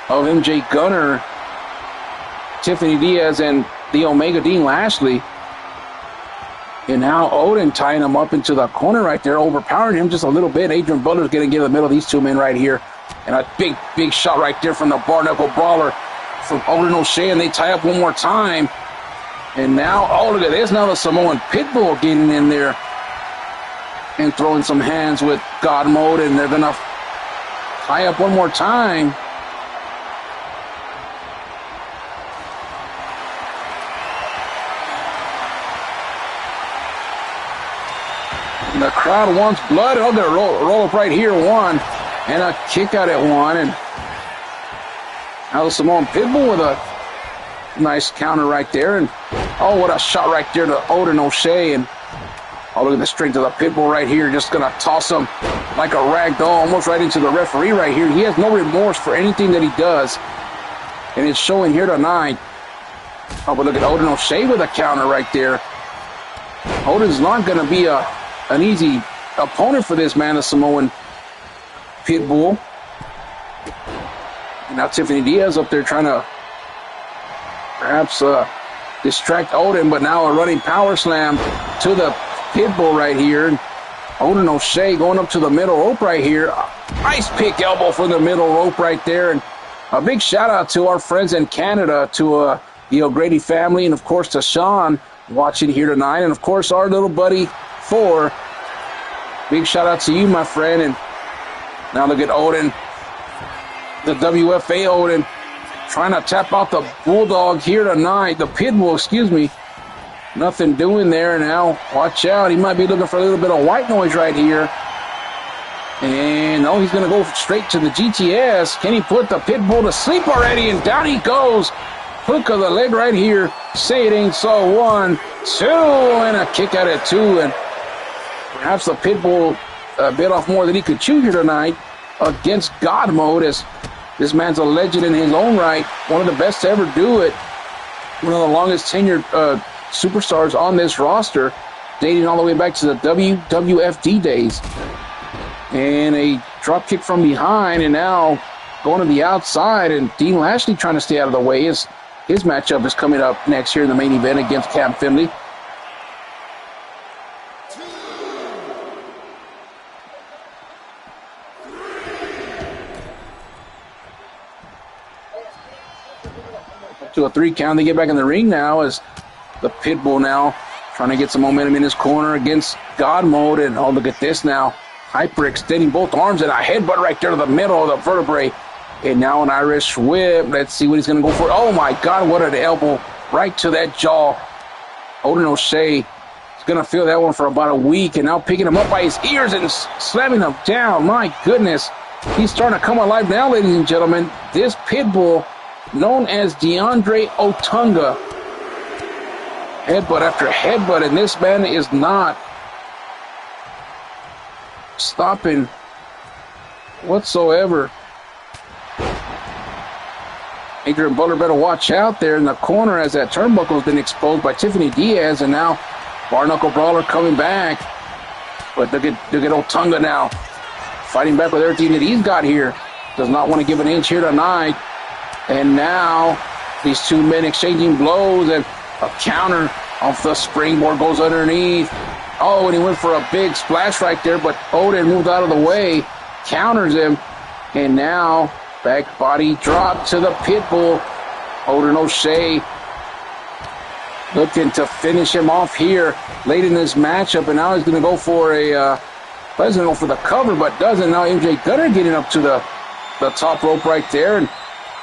of MJ Gunner, Tiffany Diaz, and the Omega Dean Lashley. And now Odin tying him up into the corner right there, overpowering him just a little bit. Adrian Butler's going to get in the middle of these two men right here. And a big shot right there from the Bar Knuckle Brawler from Odin O'Shea, and they tie up one more time. And now, oh, look at this. Now the Samoan Pitbull getting in there and throwing some hands with God Mode, and they're going to tie up one more time. And the crowd wants blood. Oh, they're roll up right here, one. And a kick out at one. And now the Samoan Pitbull with a nice counter right there. And oh, what a shot right there to Odin O'Shea. And oh, look at the strength of the Pitbull right here. Just going to toss him like a rag doll almost right into the referee right here. He has no remorse for anything that he does. And it's showing here tonight. Oh, but look at Odin O'Shea with a counter right there. Odin's not going to be an easy opponent for this man, the Samoan Pitbull. And now Tiffany Diaz up there trying to perhaps distract Odin, but now a running power slam to the Pitbull right here. And Odin O'Shea going up to the middle rope right here. Nice pick elbow from the middle rope right there. And a big shout out to our friends in Canada, to the O'Grady family, and of course to Sean watching here tonight. And, of course, our little buddy, Thor. Big shout-out to you, my friend. And now look at Odin, the WFA Odin, trying to tap out the Bulldog here tonight. The Pitbull, excuse me. Nothing doing there now. Watch out. He might be looking for a little bit of white noise right here. And, oh, he's going to go straight to the GTS. Can he put the Pitbull to sleep already? And down he goes. Hook of the leg right here. Say it ain't so. 1, 2, and a kick out at 2. And perhaps the Pitbull bit off more than he could chew here tonight against God Mode, as this man's a legend in his own right. One of the best to ever do it. One of the longest tenured superstars on this roster, dating all the way back to the WWFD days. And a drop kick from behind, and now going to the outside, and Dean Lashley trying to stay out of the way. His matchup is coming up next here in the main event against Cam Finley. To a 3 count, they get back in the ring now as the Pitbull now trying to get some momentum in his corner against God Mode. And oh, look at this now. Hyperextending both arms and a headbutt right there to the middle of the vertebrae. And now an Irish whip. Let's see what he's going to go for. Oh, my God, what an elbow right to that jaw. Odin O'Shea is going to feel that one for about a week. And now picking him up by his ears and slamming him down. My goodness. He's starting to come alive now, ladies and gentlemen. This Pitbull, known as DeAndre Otunga. Headbutt after headbutt, and this man is not stopping whatsoever. Adrian Butler better watch out there in the corner as that turnbuckle's been exposed by Tiffany Diaz, and now Barnacle Brawler coming back. But look at Otunga now, fighting back with everything that he's got here. Does not want to give an inch here tonight. And now these two men exchanging blows, and a counter off the springboard goes underneath. Oh, and he went for a big splash right there, but Odin moved out of the way, counters him, and now back body drop to the Pitbull. Odin O'Shea looking to finish him off here late in this matchup, and now he's going to go for the cover, but doesn't. Now MJ Gunner getting up to the top rope right there, and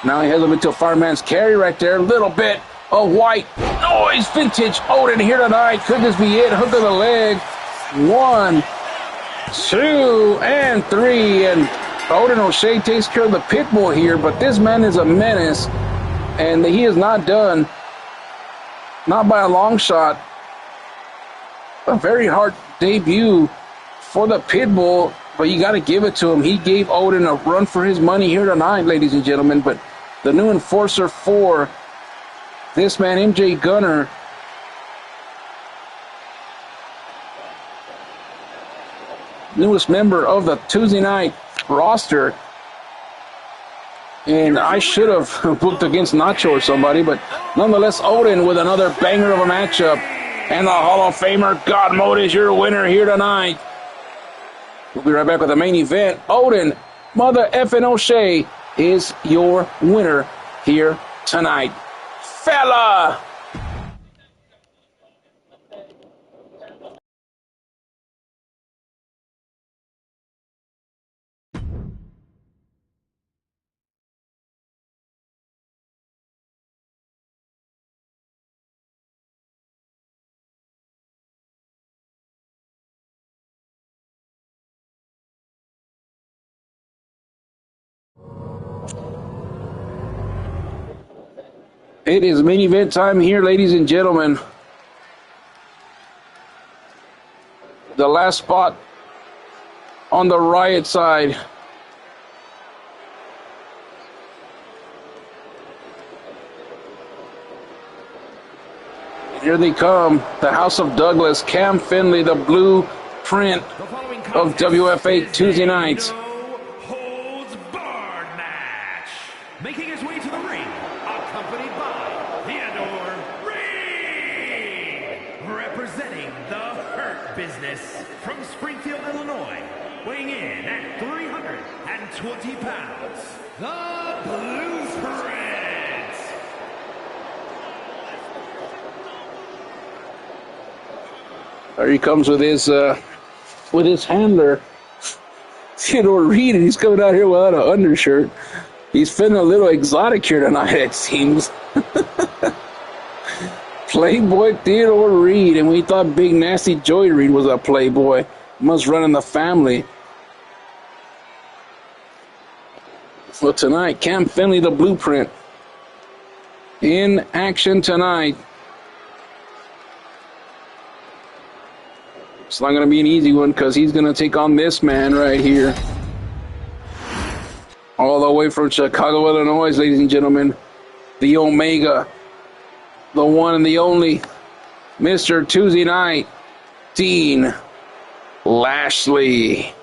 now he has him into a fireman's carry right there. A little bit of white noise. Vintage Odin here tonight. Could this be it? Hook of the leg. 1, 2, and 3. And Odin O'Shea takes care of the Pitbull here, but this man is a menace, and he is not done. Not by a long shot. A very hard debut for the Pitbull, but you got to give it to him. He gave Odin a run for his money here tonight, ladies and gentlemen. But the new enforcer for this man, MJ Gunner, newest member of the Tuesday night roster. And I should have booked against Nacho or somebody, but nonetheless, Odin with another banger of a matchup. And the Hall of Famer, God Mode, is your winner here tonight. We'll be right back with the main event. Odin, Mother effing O'Shea, is your winner here tonight. Fella! It is main event time here, ladies and gentlemen. The last spot on the Riot side. Here they come, the House of Douglas, Cam Finley, the blueprint of WFA Tuesday nights. Holds barred match. Making his way to the ring, accompanied by Theodore Reed, representing the Hurt Business from Springfield, Illinois, weighing in at 320 pounds, the Blueprint. There he comes with his handler, Theodore Reed, and he's coming out here without an undershirt. He's feeling a little exotic here tonight, it seems. Playboy Theodore Reed, and we thought Big Nasty Joey Reed was a playboy. Must run in the family. Well, tonight, Cam Finley, the blueprint, in action tonight. It's not going to be an easy one because he's going to take on this man right here. All the way from Chicago, Illinois, ladies and gentlemen. The Omega. The one and the only. Mr. Tuesday Night. Dean Lashley.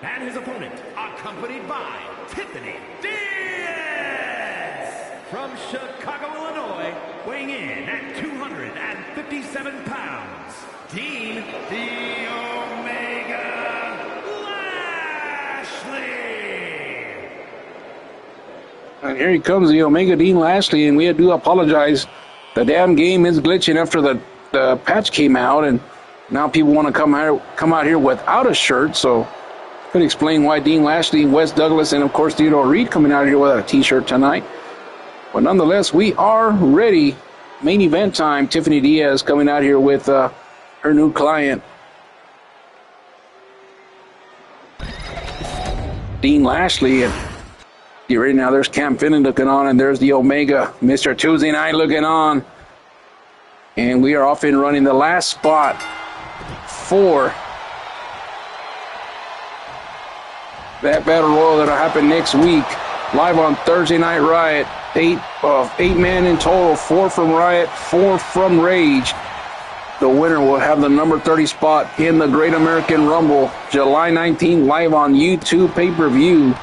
And his opponent, accompanied by Tiffany Diaz from Chicago, Illinois, weighing in at 257 pounds, Dean the Omega Lashley. And here he comes, the Omega Dean Lashley, and we do apologize. The damn game is glitching after the patch came out, and now people want to come out here without a shirt, so could explain why Dean Lashley, Wes Douglas, and of course Theodore Reed coming out here without a t-shirt tonight. But nonetheless, we are ready. Main event time. Tiffany Diaz coming out here with her new client, Dean Lashley. And get ready now. There's Cam Finley looking on, and there's the Omega, Mr. Tuesday Night looking on. And we are off and running. The last spot for that Battle Royal that'll happen next week, live on Thursday Night Riot. 8 men in total, 4 from Riot, 4 from Rage. The winner will have the number 30 spot in the Great American Rumble, July 19th, live on YouTube pay-per-view.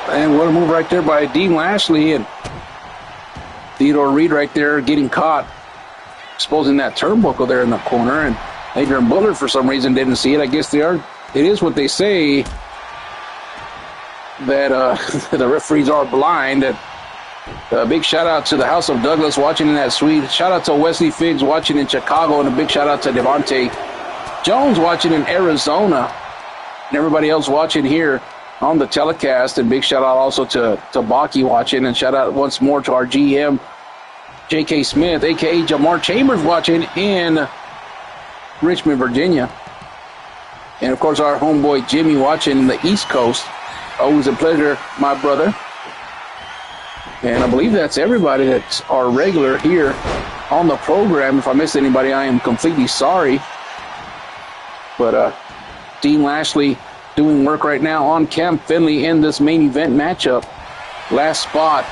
And what a move right there by Dean Lashley, and Theodore Reed right there getting caught, exposing that turnbuckle there in the corner. And Adrian Butler, for some reason, didn't see it. I guess it is what they say, that the referees are blind. And a big shout out to the House of Douglas watching in that suite. Shout out to Wesley Figgs watching in Chicago, and a big shout out to Devontae Jones watching in Arizona, and everybody else watching here on the telecast. And big shout out also to Baki watching, and shout out once more to our GM J.K. Smith, aka Jamar Chambers, watching in Richmond, Virginia. And of course our homeboy Jimmy watching in the East Coast. Always a pleasure, my brother. And I believe that's everybody that's our regular here on the program. If I missed anybody, I am completely sorry. But Dean Lashley doing work right now on Cam Finley in this main event matchup. Last spot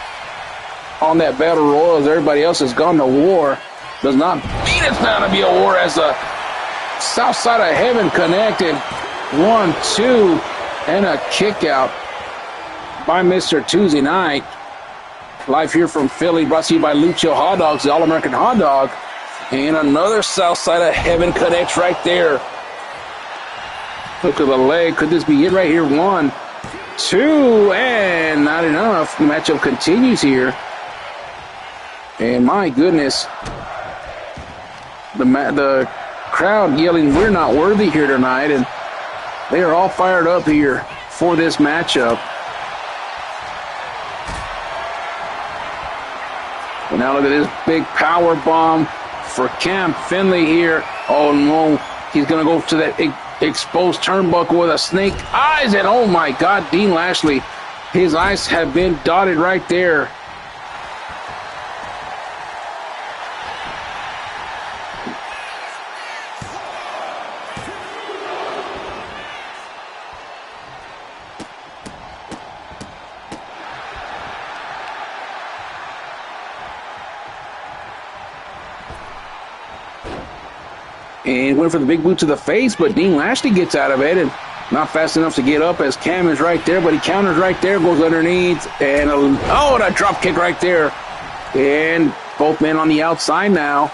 on that Battle Royal as everybody else has gone to war. Does not mean it's not going to be a war as the South Side of Heaven connected. 1, 2, and a kick out by Mr. Tuesday Night. Live here from Philly, brought to you by Lucio Hot Dogs, the All-American Hot Dog. And another South Side of Heaven connects right there. Look at the leg. Could this be it right here? 1, 2, and not enough. The matchup continues here. And my goodness, the crowd yelling, "We're not worthy" here tonight. And they are all fired up here for this matchup. And now look at this big power bomb for Cam Finley here. Oh no, he's going to go to that exposed turnbuckle with a snake eyes, and oh my God, Dean Lashley, his eyes have been dotted right there. And went for the big boot to the face, but Dean Lashley gets out of it and not fast enough to get up as Cam is right there, but he counters right there, goes underneath, and that drop kick right there. And both men on the outside now.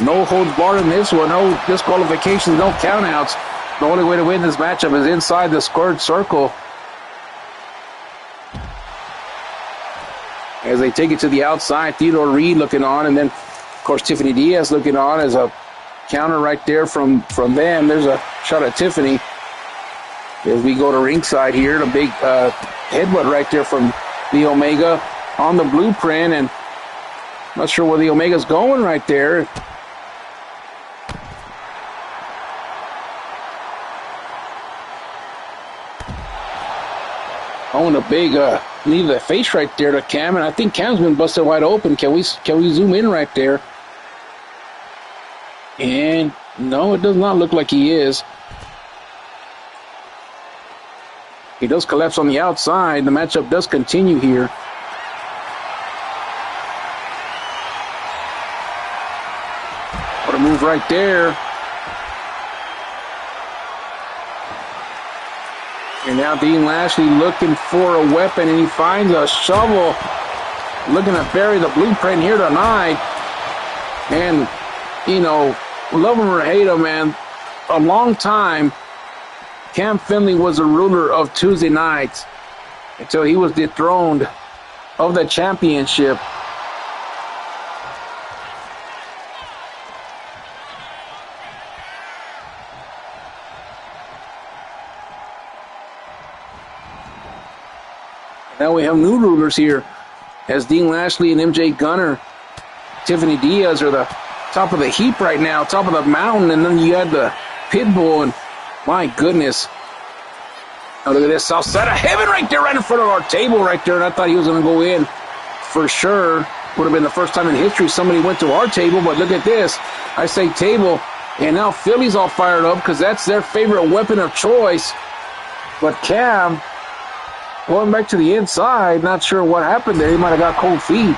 No holds barred in this one, no disqualifications, no countouts. The only way to win this matchup is inside the squared circle. As they take it to the outside, Theodore Reed looking on, and then, of course, Tiffany Diaz looking on as a counter right there from them. There's a shot at Tiffany. As we go to ringside here, the big headbutt right there from the Omega on the blueprint, and not sure where the Omega's going right there. Oh, and a big knee to the face right there to Cam, and I think Cam's been busted wide open. Can we zoom in right there? And no, it does not look like he is. He does collapse on the outside. The matchup does continue here. What a move right there. And now Dean Lashley looking for a weapon, and he finds a shovel. Looking to bury the blueprint here tonight. And, you know, love him or hate him, man, a long time, Cam Finley was the ruler of Tuesday nights until he was dethroned of the championship. Now we have new rulers here as Dean Lashley and MJ Gunner. Tiffany Diaz are the top of the heap right now, top of the mountain, and then you had the Pitbull, and my goodness. Oh, look at this, south side of heaven right there, right in front of our table right there, and I thought he was going to go in for sure. Would have been the first time in history somebody went to our table, but look at this. I say table, and now Philly's all fired up because that's their favorite weapon of choice. But Cam going back to the inside, not sure what happened there. He might have got cold feet.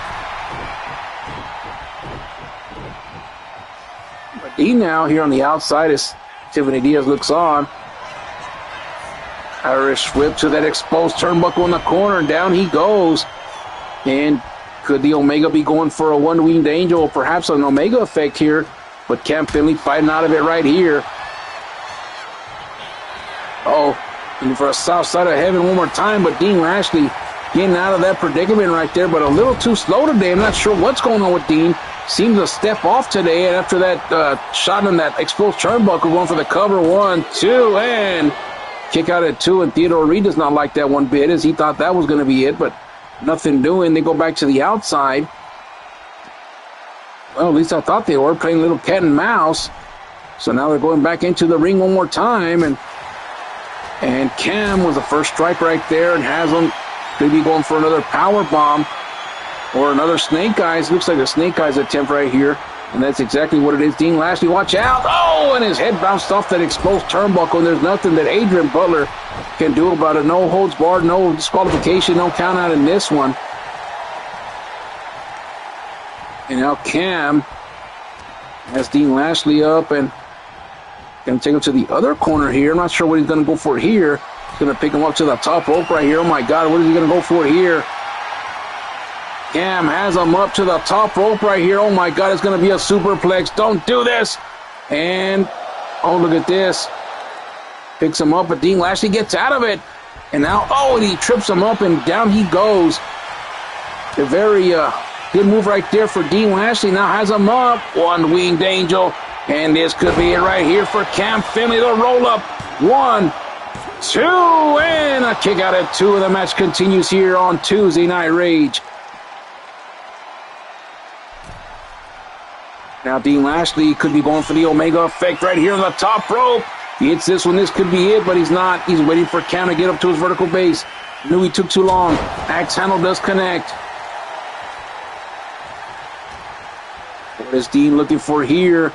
But Dean now here on the outside as Tiffany Diaz looks on. Irish whip to that exposed turnbuckle in the corner, and down he goes. And could the Omega be going for a one-winged angel, or perhaps an Omega effect here? But Cam Finley fighting out of it right here. And for a south side of heaven one more time, but Dean Lashley getting out of that predicament right there, but a little too slow today. I'm not sure what's going on with Dean. Seems to step off today, and after that shot on that exposed turnbuckle, going for the cover, 1, 2, and kick out at 2, and Theodore Reed does not like that one bit, as he thought that was going to be it, but nothing doing. They go back to the outside. Well, at least I thought they were playing a little cat and mouse. So now they're going back into the ring one more time, and Cam was the first strike right there, and Haslam could be going for another power bomb or another snake eyes. Looks like a snake eyes attempt right here, and that's exactly what it is. Dean Lashley, watch out. Oh, and his head bounced off that exposed turnbuckle, and there's nothing that Adrian Butler can do about it. No holds barred, no disqualification, no count out in this one. And now Cam has Dean Lashley up and going to take him to the other corner here. I'm not sure what he's going to go for here. He's going to pick him up to the top rope right here. Oh, my God, what is he going to go for here? Cam has him up to the top rope right here. Oh, my God, it's going to be a superplex. Don't do this. And, oh, look at this. Picks him up, but Dean Lashley gets out of it. And now, and he trips him up, and down he goes. A very good move right there for Dean Lashley. Now has him up. One-winged angel. And this could be it right here for Cam Finley. The roll-up. 1, 2, and a kick out at 2. The match continues here on Tuesday Night Rage. Now Dean Lashley could be going for the Omega effect right here on the top rope. He hits this one. This could be it, but he's not. He's waiting for Cam to get up to his vertical base. Knew he took too long. Axe handle does connect. What is Dean looking for here?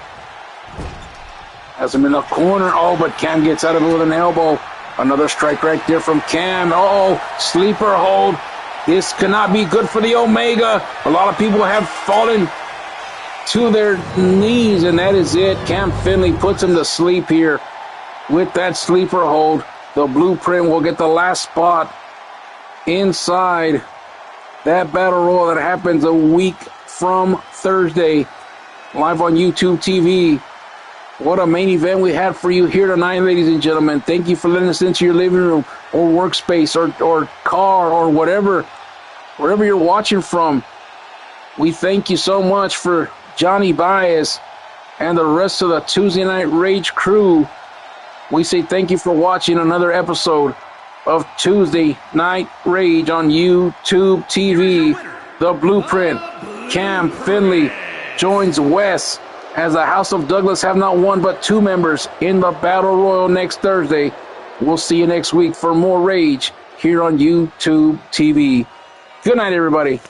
Has him in the corner. Oh, but Cam gets out of it with an elbow. Another strike right there from Cam. Oh, sleeper hold. This cannot be good for the Omega. A lot of people have fallen to their knees, and that is it. Cam Finley puts him to sleep here with that sleeper hold. The Blueprint will get the last spot inside that battle royal that happens a week from Thursday, live on YouTube TV. What a main event we had for you here tonight, ladies and gentlemen. Thank you for letting us into your living room or workspace or car or wherever you're watching from. We thank you so much for Johnny Baez and the rest of the Tuesday Night Rage crew. We say thank you for watching another episode of Tuesday Night Rage on YouTube TV. The Blueprint, Cam Finley, joins Wes as the House of Douglas have not one but two members in the Battle Royal next Thursday. We'll see you next week for more Rage here on YouTube TV. Good night, everybody.